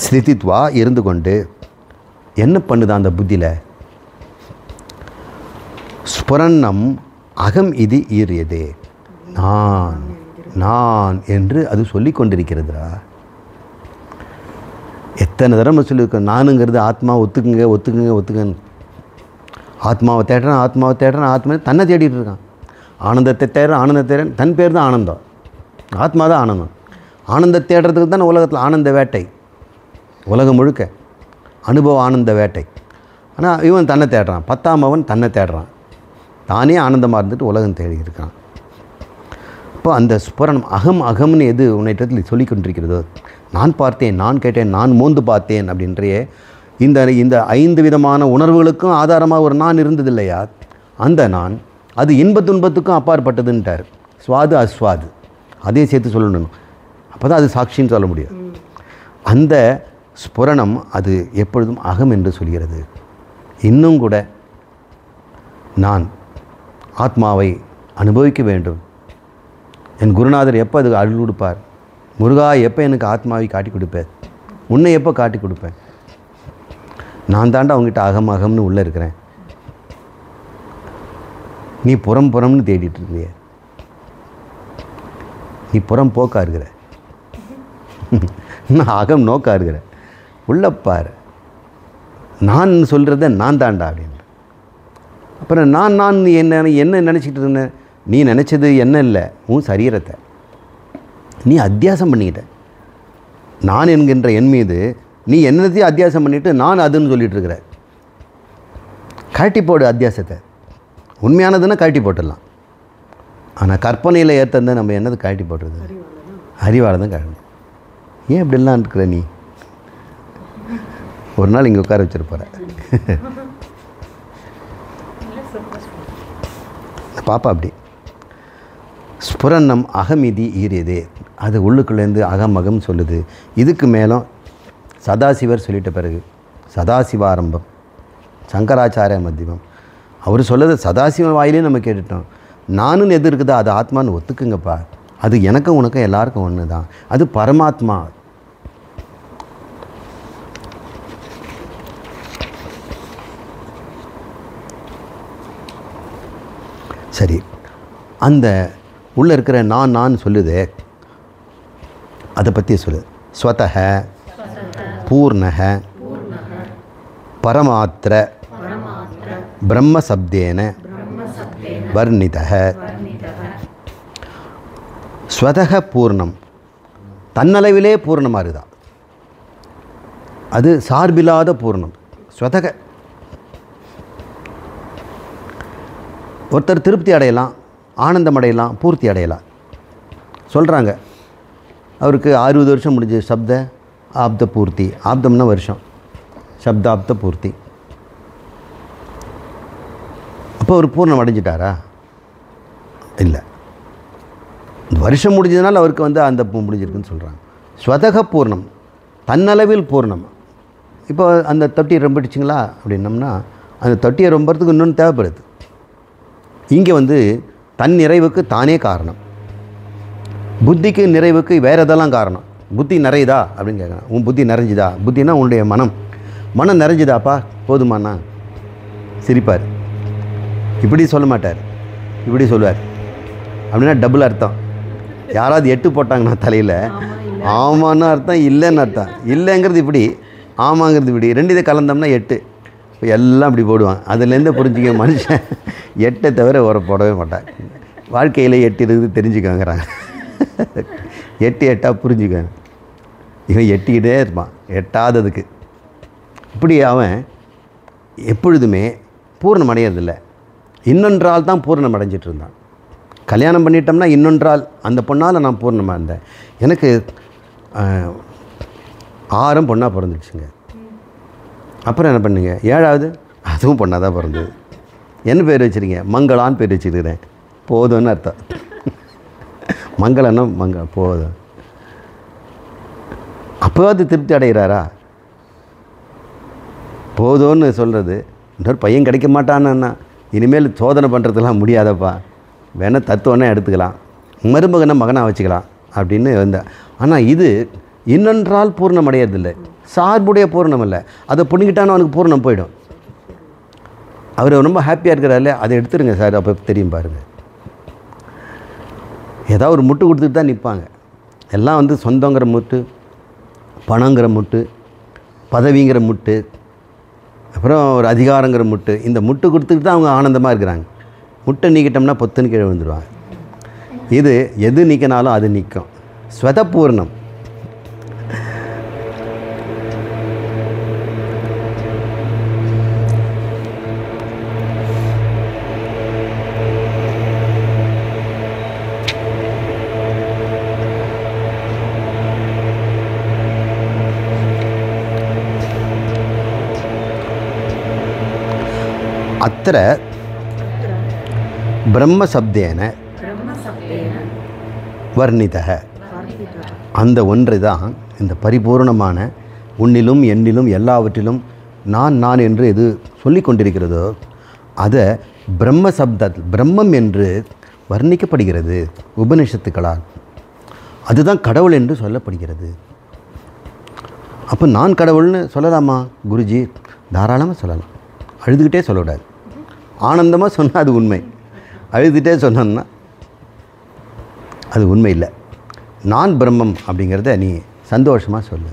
ஸ்திதித்வா இருந்து கொண்டு என்ன பண்ணுது அந்த புத்தியில்? ஸ்புரன்னம் அகம் இது ஈரியதே, நான் நான் என்று அது சொல்லி கொண்டிருக்கிறதுரா. எத்தனை தடவை சொல்லியிருக்கோம், நானுங்கிறது ஆத்மா, ஒத்துக்குங்க ஒத்துக்குங்க ஒத்துக்குன்னு. ஆத்மாவை தேடுறான், ஆத்மாவை தேடுறான், ஆத்மா தன்னை தேடிட்டு இருக்கான். ஆனந்தத்தை தேடுறான், ஆனந்தத்தை தேடுறான். தன் பேர் தான் ஆனந்தம், ஆத்மா தான் ஆனந்தம். ஆனந்த தேடுறதுக்கு தானே உலகத்தில் ஆனந்த வேட்டை, உலகம் முழுக்க அனுபவ ஆனந்த வேட்டை. ஆனால் இவன் தன்னை தேடுறான், 10ஆம் அவன் தன்னை தேடுறான், தானே ஆனந்தமாக இருந்துட்டு உலகம் தேடி இருக்கான். இப்போ அந்த ஸ்புரணம் அகம் அகம்னு எது உன்னிடத்தில் சொல்லி கொண்டிருக்கிறதோ, நான் பார்த்தேன், நான் கேட்டேன், நான் மோந்து பார்த்தேன் அப்படின்றைய இந்த 5 விதமான உணர்வுகளுக்கும் ஆதாரமாக ஒரு நான் இருந்தது இல்லையா? அந்த நான் அது இன்ப துன்பத்துக்கும் அப்பாற்பட்டதுன்ட்டார். ஸ்வாது அஸ்வாது அதையும் சேர்த்து சொல்லணும். அப்போ தான் அது சாட்சின்னு சொல்ல முடியும். அந்த ஸ்புரணம் அது எப்பொழுதும் அகம் என்று சொல்கிறது. இன்னும் கூட நான் ஆத்மாவை அனுபவிக்க வேண்டும். என் குருநாதர் எப்போ அதுக்கு அருள் கொடுப்பார்? முருகா, எப்போ எனக்கு ஆத்மாவை காட்டி கொடுப்பேன்? உன்னை எப்போ காட்டி கொடுப்பேன்? நான் தாண்டா அவங்ககிட்ட அகம் அகம்னு உள்ளே இருக்கிறேன், நீ புறம் புறம்னு தேடிட்டு இருக்கிய, நீ புறம் போக்கா இருக்கிற, நான் அகம் நோக்கா இருக்கிறேன். உள்ளப்பார், நான் சொல்கிறத நான் தாண்டா அப்படின்னு. அப்புறம் நான் என்ன நினச்சிக்கிட்டு இருந்தேன்? நீ நினச்சது என்ன இல்லை, உன் சரீரத்தை நீ அத்தியாசம் பண்ணிக்கிட்ட. நான் என்கின்ற என் மீது நீ என்னத்தையும் அத்தியாசம் பண்ணிவிட்டு நான் அதுன்னு சொல்லிகிட்டு இருக்கிற. கழட்டி போடு அத்தியாசத்தை. உண்மையானதுன்னா கழட்டி போட்டுடலாம். ஆனால் கற்பனையில் ஏற்றந்த நம்ம என்னது கழட்டி போட்டுறது? அறிவால் தான் கழணும். ஏன் இப்படிலாம் இருக்கிற நீ? ஒரு நாள் இங்கே உட்கார வச்சுருப்பார பாப்பா. அப்படி ஸ்புரன்னம் அகமிதி ஈரியதே, அது உள்ளுக்குள்ளேருந்து அகம் அகம் சொல்லுது. இதுக்கு மேலும் சதாசிவர் சொல்லிட்ட பிறகு சதாசிவாரம்பம், சங்கராச்சாரிய மத்தியமம், அவர் சொல்லது சதாசிவ வாயிலே நம்ம கேட்டுட்டோம். நானும் எது இருக்குதோ அது ஆத்மான்னு ஒத்துக்குங்கப்பா. அது எனக்கும் உனக்கும் எல்லாருக்கும் ஒன்று தான். அது பரமாத்மா. சரி, அந்த உள்ளே இருக்கிற நான் சொல்லுது, அதை பற்றி சொல்லுது. ஸ்வதஹ பூர்ணஹ பரமாத்திர பிரம்மசப்தேன வர்ணிதஹ. ஸ்வதஹ பூர்ணம், தன்னளவிலே பூர்ணமாக இருக்குதா. அது சார்பில்லாத பூர்ணம். ஸ்வதக ஒருத்தர் திருப்தி அடையலாம், ஆனந்தம் அடையலாம், பூர்த்தி அடையலாம். சொல்கிறாங்க அவருக்கு 60 வருஷம் முடிஞ்சு சப்த ஆப்த பூர்த்தி. ஆப்தம்னா வருஷம், சப்தாப்த பூர்த்தி. அப்போ அவர் பூர்ணம் அடைஞ்சிட்டாரா? இல்லை, வருஷம் முடிஞ்சதுனால அவருக்கு அந்த முடிஞ்சிருக்குன்னு சொல்கிறாங்க. ஸ்வதக பூர்ணம், தன்னளவில் பூர்ணம். இப்போ அந்த தொட்டியை ரொம்பிடுச்சிங்களா அப்படின்னம்னா அந்த தொட்டியை ரொம்பறதுக்கு இன்னொன்று தேவைப்படுது. இங்கே தன் நிறைவுக்கு தானே காரணம், புத்திக்கு நிறைவுக்கு வேறு எதெல்லாம் காரணம். புத்தி நிறையுதா அப்படின்னு கேட்குறேன். உன் புத்தி நிறைஞ்சுதா? புத்தினா உன்னுடைய மனம் நிறைஞ்சுதாப்பா, போதுமாண்ணா? சிரிப்பார். இப்படி சொல்ல மாட்டார், இப்படி சொல்லுவார். அப்படின்னா டபுள் அர்த்தம். யாராவது 8 போட்டாங்கன்னா தலையில் ஆமான்னு அர்த்தம், இல்லைன்னு அர்த்தம். இல்லைங்கிறது இப்படி, ஆமாங்கிறது இப்படி, 2 இதை கலந்தோம்னா 8. இப்போ எல்லாம் இப்படி போடுவான். அதுலேருந்து புரிஞ்சுக்க மனுஷன் 8 தவிர ஒரு போடவே மாட்டான். வாழ்க்கையில் 8 இருக்குது தெரிஞ்சுக்கோங்கிறாங்க. 8 புரிஞ்சுக்கோங்க. இவன் எட்டிக்கிட்டே இருப்பான் எட்டாததுக்கு. இப்படி அவன் எப்பொழுதுமே பூர்ணம் அடையிறதில்லை. இன்னொன்றால் தான் பூர்ணம் அடைஞ்சிட்டு இருந்தான். கல்யாணம் பண்ணிட்டோம்னா இன்னொன்றால், அந்த பொண்ணால் நான் பூர்ணமாக இருந்தேன். எனக்கு 6 பொண்ணாக பிறந்துடுச்சுங்க. அப்புறம் என்ன பண்ணுங்க? 7வது அதுவும் பொண்ணாக தான் பிறந்தது. என்ன பேர் வச்சுருங்க? மங்களான்னு பேர் வச்சுருக்கிறேன். போதும்னு அர்த்தம். மங்களம்னா போதும். அப்போவாது திருப்தி அடைகிறாரா? போதும்னு சொல்கிறது. இன்னொரு பையன் கிடைக்க மாட்டான்னா இனிமேல் சோதனை பண்ணுறதுலாம் முடியாதப்பா, வேணால் தத்துவம்னா எடுத்துக்கலாம், மருமகனை மகனாக வச்சுக்கலாம் அப்படின்னு வந்தேன். ஆனால் இது இன்னொன்றால் பூர்ணம் அடையிறதில்லை, சார்புடைய பூர்ணம் இல்லை. அதை புண்ணிக்கிட்டானோ அவனுக்கு பூர்ணம் போயிடும். அவர் ரொம்ப ஹாப்பியாக இருக்கிறாரு, அதை எடுத்துருங்க சார், அப்போ தெரியும் பாருங்கள். ஏதாவது ஒரு முட்டு கொடுத்துட்டு தான் நிற்பாங்க. எல்லாம் வந்து சொந்தங்கிற முட்டு, பணங்கிற முட்டு, பதவிங்கிற முட்டு, அப்புறம் ஒரு அதிகாரங்கிற முட்டு, இந்த முட்டு கொடுத்துட்டு தான் அவங்க ஆனந்தமாக இருக்கிறாங்க. முட்டை நீக்கிட்டோம்னா பொத்துன்னு கீழே விழுந்துருவாங்க. இது எது நீக்கினாலும் அது நிற்கும். ஸ்வதபூர்ணம். அத்திர பிரம்மசப்தேன வர்ணிதக. அந்த ஒன்று தான் இந்த பரிபூர்ணமான உன்னிலும் என்னிலும் எல்லாவற்றிலும் நான் நான் என்று எது சொல்லி கொண்டிருக்கிறதோ அதை பிரம்மம் என்று வர்ணிக்கப்படுகிறது உபனிஷத்துக்களால். அதுதான் கடவுள் என்று சொல்லப்படுகிறது. அப்போ நான் கடவுள்னு சொல்லலாமா குருஜி? தாராளமாக சொல்லலாம். அழுதுகிட்டே சொல்லக்கூடாது. ஆனந்தமாக சொன்னால் அது உண்மை, அழுதுகிட்டே சொன்னோன்னா அது உண்மை இல்லை. நான் பிரம்மம் அப்படிங்கிறத நீ சந்தோஷமாக சொல்லு.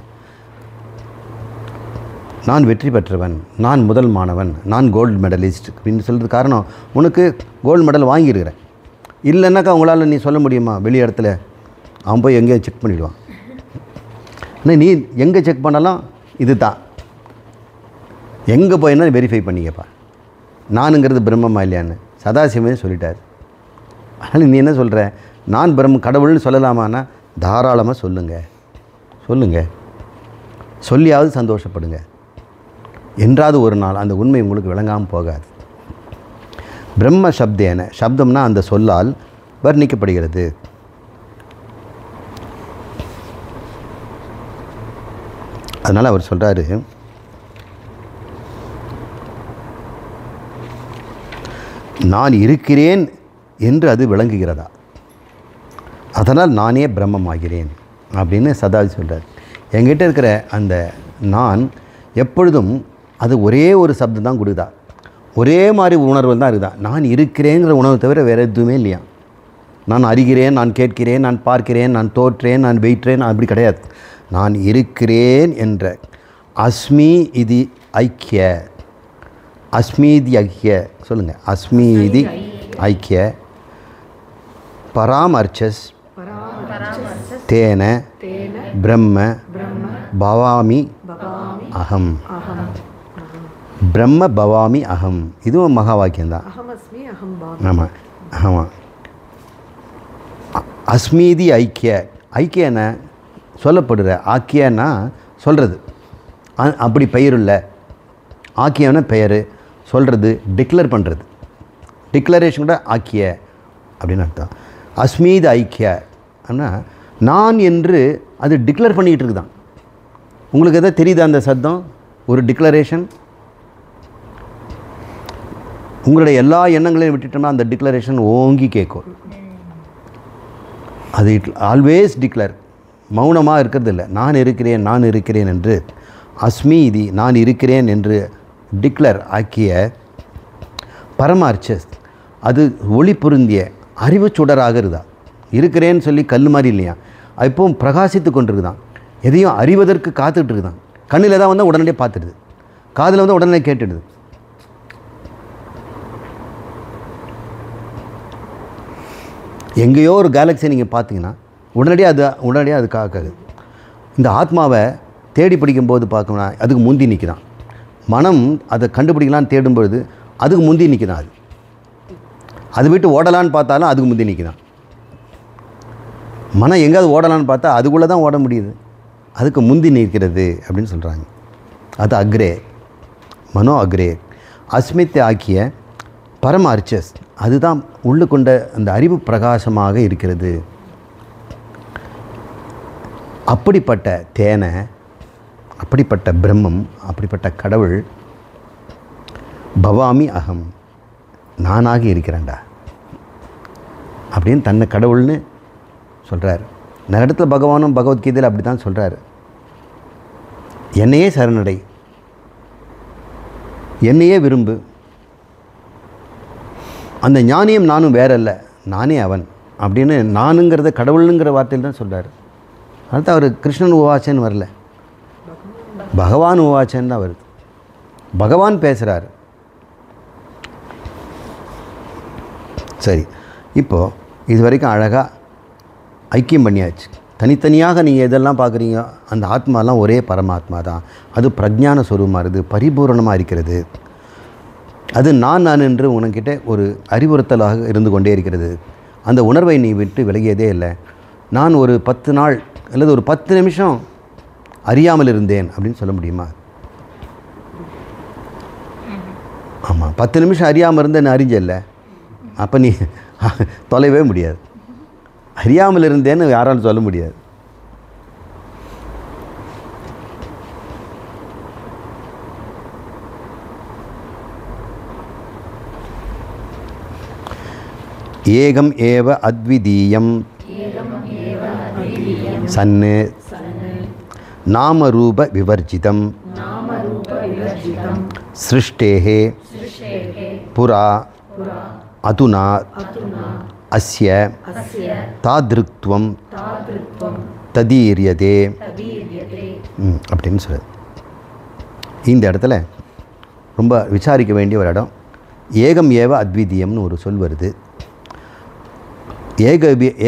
நான் வெற்றி பெற்றவன், நான் முதல் மாணவன், நான் கோல்டு மெடலிஸ்ட் அப்படின்னு சொல்கிறது காரணம் உனக்கு கோல்டு மெடல் வாங்கியிருக்கிறேன். இல்லைன்னாக்கா அவங்களால நீ சொல்ல முடியுமா? வெளி இடத்துல அவன் போய் எங்கேயோ செக் பண்ணிவிடுவான். ஆனால் நீ எங்கே செக் பண்ணாலும் இது தான், எங்கே போயின்னா வெரிஃபை பண்ணிக்கப்பா நானுங்கிறது பிரம்மமா இல்லையான்னு சதாசிவமே சொல்லிட்டார். அதனால் நீ என்ன சொல்கிற? நான் கடவுள்னு சொல்லலாமான்னா தாராளமாக சொல்லுங்கள். சொல்லியாவது சந்தோஷப்படுங்க. என்றாவது ஒரு நாள் அந்த உண்மை உங்களுக்கு விளங்காமல் போகாது. பிரம்ம சப்தேன, சப்தம்னா அந்த சொல்லால் வர்ணிக்கப்படுகிறது. அதனால் அவர் சொல்கிறாரு, நான் இருக்கிறேன் என்று அது விளங்குகிறதா, அதனால் நானே பிரம்மமாகிறேன் அப்படின்னு சதாவி சொல்கிறார். என்கிட்ட இருக்கிற அந்த நான் எப்பொழுதும் அது ஒரே ஒரு சப்தம் தான் கொடுக்குதா, ஒரே மாதிரி உணர்வு தான் இருக்குதா. நான் இருக்கிறேங்கிற உணர்வு தவிர வேறு எதுவுமே இல்லையா. நான் அறிகிறேன், நான் கேட்கிறேன், நான் பார்க்கிறேன், நான் தோற்றேன், நான் வெயிற்றேன், அப்படி கிடையாது. நான் இருக்கிறேன் என்ற அஸ்மி இது ஐக்கிய, அஸ்மீதி ஐக்கிய சொல்லுங்கள், அஸ்மீதி ஐக்கிய பராமர்ச்சஸ் தேன பிரம்ம பவாமி அகம். பிரம்ம பவாமி அகம், இதுவும் மகா வாக்கியம்தான். ஆமாம் ஆமாம். அஸ்மீதி ஐக்கிய, ஐக்கியன சொல்லப்படுற, ஆக்கியன்னா சொல்கிறது, அப்படி பெயருள்ள, ஆக்கியன பெயர் சொல்கிறது, டிக்ளேர் பண்ணுறது, டிக்ளரேஷன் கூட ஆக்கிய அப்படின்னு அர்த்தம். அஸ்மீத ஐக்கிய ஆனால் நான் என்று அது டிக்ளேர் பண்ணிகிட்டு இருக்குதான். உங்களுக்கு எதாவது தெரியுதா அந்த சத்தம்? ஒரு டிக்ளரேஷன். உங்களுடைய எல்லா எண்ணங்களையும் விட்டுட்டோம்னா அந்த டிக்ளரேஷன் ஓங்கி கேட்கும். அது ஆல்வேஸ் டிக்ளேர், மௌனமாக இருக்கிறது இல்லை. நான் இருக்கிறேன், நான் இருக்கிறேன் என்று அஸ்மீதி, நான் இருக்கிறேன் என்று டிக்ளேர் ஆக்கிய பரமார்ச்சஸ், அது ஒளி பொருந்திய அறிவு சுடராக இருக்குதா. இருக்கிறேன்னு சொல்லி கல் மாதிரி இல்லையா, இப்போவும் பிரகாசித்து கொண்டிருக்குதான். எதையும் அறிவதற்கு காத்துக்கிட்டு இருக்குதான். கண்ணில் தான் வந்தால் உடனடியே பார்த்துடுது, காதில் வந்து உடனே கேட்டுடுது. எங்கேயோ ஒரு கேலக்ஸி நீங்கள் பார்த்தீங்கன்னா உடனடியாக அது காக்காது. இந்த ஆத்மாவை தேடி பிடிக்கும்போது பார்க்கணும்னா அதுக்கு முந்தி நிற்கிறான். மனம் அதை கண்டுபிடிக்கலான்னு தேடும்பொழுது அதுக்கு முந்தி நிற்கிறான். அது விட்டு ஓடலான்னு பார்த்தாலும் அதுக்கு முந்தி நிற்கிறான். மனம் எங்கேயாவது ஓடலான்னு பார்த்தா அதுக்குள்ளே தான் ஓட முடியுது, அதுக்கு முந்தி நிற்கிறது அப்படின்னு சொல்கிறாங்க. அது அக்ரே, மனோ அக்ரே. அஸ்மித்தை ஆக்கிய பரம அர்ச்சஸ், அதுதான் உள்ளுக்கொண்ட அந்த அறிவு பிரகாசமாக இருக்கிறது அப்படிப்பட்ட தேனை, அப்படிப்பட்ட பிரம்மம், அப்படிப்பட்ட கடவுள் பவாமி அகம், நானாக இருக்கிறேன்டா அப்படின்னு தன்னை கடவுள்னு சொல்கிறார். நிறைய இடத்துல பகவானும் பகவத்கீதையில் அப்படி தான் சொல்கிறார். என்னையே சரணடை, என்னையே விரும்பு. அந்த ஞானியும் நானும் வேற இல்லை, நானே அவன் அப்படின்னு நானுங்கிறத கடவுளுங்கிற வார்த்தையில் தான் சொல்கிறார். அடுத்து அவர் கிருஷ்ணன் உவாச்சன்னு வரல, பகவான் உவாச்சன்னு தான் வருது. பகவான் பேசுகிறார். சரி, இப்போது இது வரைக்கும் அழகாக ஐக்கியம் பண்ணியாச்சு. தனித்தனியாக நீங்கள் எதெல்லாம் பார்க்குறீங்க, அந்த ஆத்மாலாம் ஒரே பரமாத்மா தான். அது பிரஜான ஸ்வரூபமாக இருக்குது, பரிபூரணமாக இருக்கிறது. அது நான் என்று உனக்கிட்ட ஒரு அறிவுறுத்தலாக இருந்து கொண்டே இருக்கிறது. அந்த உணர்வை நீ விட்டு விலகியதே இல்லை. நான் ஒரு 10 நாள் அல்லது ஒரு 10 நிமிஷம் அறியாமல் இருந்தேன் அப்படின்னு சொல்ல முடியுமா? ஆமாம், 10 நிமிஷம் அறியாமல் இருந்தேன்னு அறிஞ்சல்ல, அப்போ நீ தொலைவே முடியாது. அறியாமல் இருந்தேன்னு யாராலும் சொல்ல முடியாது. ஏகம் ஏவ அத்விதீயம் சன்னு நாமரூப விவர்ஜிதம் சிருஷ்டேஹே புரா அதுனா அஸ்ய தாத்ருக்த்வம் ததீரியதே அப்படின்னு சொல்லுது. இந்த இடத்துல ரொம்ப விசாரிக்க வேண்டிய ஒரு இடம். ஏகம் ஏவ அத்விதீயம்னு ஒரு சொல் வருது.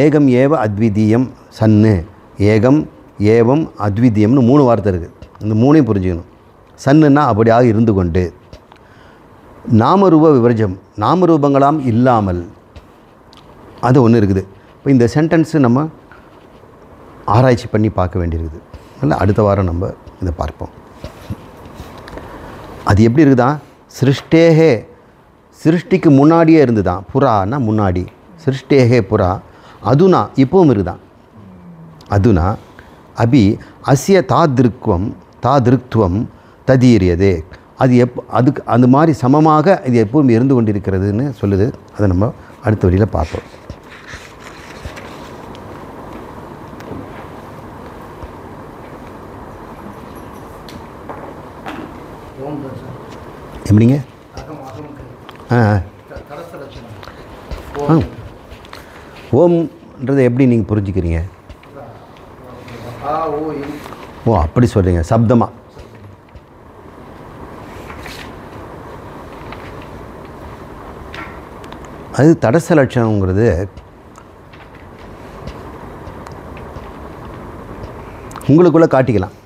ஏகம் ஏவ அத்விதீயம் சன்னு, ஏகம் ஏவம் அத்விதீயம்னு 3 வார்த்தை இருக்குது. இந்த 3ஐயும் புரிஞ்சுக்கணும். சன்னுன்னா அப்படியாக இருந்து கொண்டு, நாமரூப விவர்ஜம், நாமரூபங்களாம் இல்லாமல், அது ஒன்று இருக்குது. இப்போ இந்த சென்டென்ஸு நம்ம ஆராய்ச்சி பண்ணி பார்க்க வேண்டியிருக்குது. இல்லை, அடுத்த வாரம் நம்ம இதை பார்ப்போம். அது எப்படி இருக்குதா? சிருஷ்டேகே, சிருஷ்டிக்கு முன்னாடியே இருந்துதான். புறான்னா முன்னாடி, சிருஷ்டேகே புறா அதுனா இப்பவும் இருக்குதான். அதுனா அபி அஸ்ய தாதிருக்துவம் ததீரியதே, அது அதுக்கு அந்த மாதிரி சமமாக இது எப்பவும் இருந்து கொண்டிருக்கிறதுன்னு சொல்லுது. அதை நம்ம அடுத்த வழியில் பார்ப்போம். எப்படிங்க? ஓம்ன்றதை எப்படி நீங்கள் புரிஞ்சுக்கிறீங்க? ஓ, அப்படி சொல்கிறீங்க, சப்தமாக. அது தடச லட்சணங்கிறது உங்களுக்குள்ளே காட்டிக்கலாம்.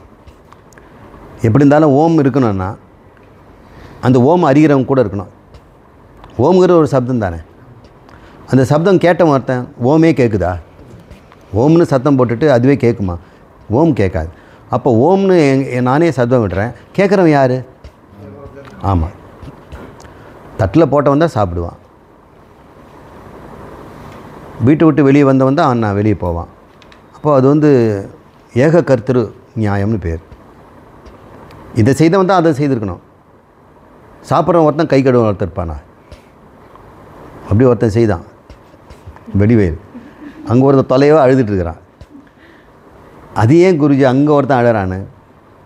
எப்படி இருந்தாலும் ஓம் இருக்கணும்னா அந்த ஓம் அறிகிறவங்க கூட இருக்கணும். ஓம்ங்கிற ஒரு சப்தம் தானே. அந்த சப்தம் கேட்ட ஒருத்தன் ஓமே கேட்குதா? ஓம்னு சத்தம் போட்டுட்டு அதுவே கேட்குமா? ஓம் கேட்காது. அப்போ ஓம்னு நானே சப்தம் விடுறேன், கேட்குறவன் யார்? ஆமாம், தட்டில் போட்டவன் தான் சாப்பிடுவான். வீட்டை விட்டு வெளியே வந்தவன் தான் நான் வெளியே போவான். அப்போது அது வந்து ஏக கர்த்திரு நியாயம்னு பேர். இதை செய்தவன் தான் அதை செய்திருக்கணும். சாப்பிட்றவன் ஒருத்தன் கை கழுவ ஒருத்தர் இருப்பானா? அப்படி ஒருத்தன் செய்தான் வெடிவேல். அங்கே ஒருத்தர் தொலைவாக அழுதுட்டுருக்கிறான். அது ஏன் குருஜி அங்கே ஒருத்தன் அழறான்னு?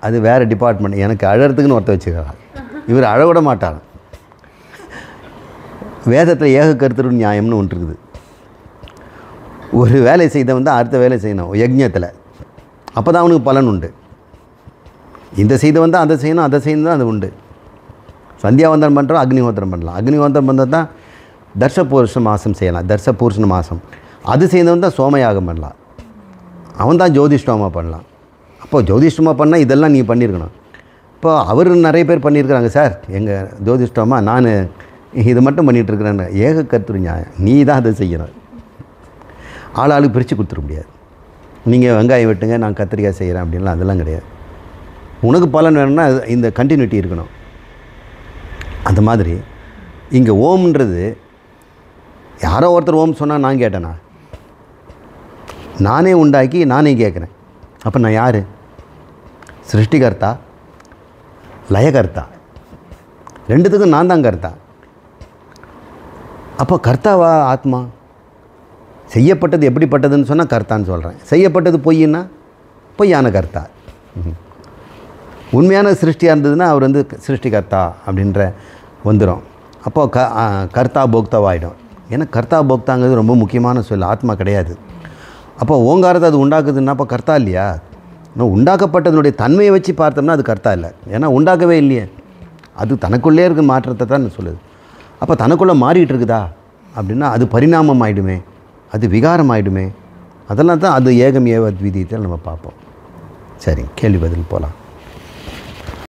அது வேறு டிபார்ட்மெண்ட். எனக்கு அழறதுக்குன்னு ஒருத்தர் வச்சுக்கிறான். இவர் அழவிட மாட்டார். வேதத்தில் ஏக கர்த்திரு நியாயம்னு ஒன்று இருக்குது. ஒரு வேலை செய்தவன் தான் அடுத்த வேலை செய்யணும் யஜ்ஞத்தில். அப்போ தான் அவனுக்கு பலன் உண்டு. இந்த செய்தவன் தான் அதை செய்யணும், அதை செய்யணும் தான் அது உண்டு. சந்தியாவந்தனம் பண்ணுறோம், அக்னிஹோத்திரம் பண்ணலாம். அக்னிஹோத்திரம் பண்ணது தான் தர்ஷபூர்ஷ மாதம் செய்யலாம், தர்ஷபூர்ஷ மாதம். அது செய்தவன் தான் சோமயாகம் பண்ணலாம், அவன் தான் ஜோதிஷ்டோமா பண்ணலாம். அப்போது ஜோதிஷ்டமா பண்ணால் இதெல்லாம் நீ பண்ணியிருக்கணும். இப்போ அவர் நிறைய பேர் பண்ணியிருக்கிறாங்க. சார் எங்கள் ஜோதிஷ்டோமா நான் இது மட்டும் பண்ணிகிட்ருக்கிறேன்னு. ஏக கர்த்திரு நியாயம், நீ தான் அதை செய்யணும். ஆளாளுக்கு பிரித்து கொடுத்துட முடியாது. நீங்கள் வெங்காயம் வெட்டுங்க, நான் கத்திரிக்காய் செய்கிறேன் அப்படின்லாம் அதெல்லாம் கிடையாது. உனக்கு பலன் வேணும்னா இந்த கண்டினியூட்டி இருக்கணும். அந்த மாதிரி இங்கே ஓம்ன்றது யாரோ ஒருத்தர் ஓம் சொன்னால் நான் கேட்டேனா? நானே உண்டாக்கி நானே கேட்குறேன். அப்போ நான் யார்? சிருஷ்டிகர்த்தா, லயகர்த்தா, ரெண்டுத்துக்கும் நான் தான் கர்த்தா. அப்போ கர்த்தாவா ஆத்மா? செய்யப்பட்டது எப்படிப்பட்டதுன்னு சொன்னால் கர்த்தான்னு சொல்கிறேன். செய்யப்பட்டது பொய்ன்னா பொய்யான கர்த்தா. உண்மையான சிருஷ்டியாக இருந்ததுன்னா அவர் வந்து சிருஷ்டிகர்த்தா அப்படின்ற வந்துடும். அப்போது கர்த்தா போக்தாவாகிடும். ஏன்னா கர்த்தா போக்தாங்கிறது ரொம்ப முக்கியமான சொல், ஆத்மா கிடையாது. அப்போ ஓங்காரத்தை அது உண்டாக்குதுன்னா அப்போ கர்த்தா இல்லையா? இன்னும் உண்டாக்கப்பட்டதனுடைய தன்மையை வச்சு பார்த்தோம்னா அது கர்த்தா இல்லை. ஏன்னா உண்டாக்கவே இல்லையே, அது தனக்குள்ளே இருக்க மாற்றத்தை தான் சொல்லுது. அப்போ தனக்குள்ளே மாறிட்டு இருக்குதா அப்படின்னா அது பரிணாமம் ஆகிடுமே, அது விகாரம் ஆகிடுமே. அதெல்லாம் தான் அது ஏகம் ஏவ அத்விதீயத்தில் நம்ம பார்ப்போம். சரி, கேள்வி பதில் போகலாம்.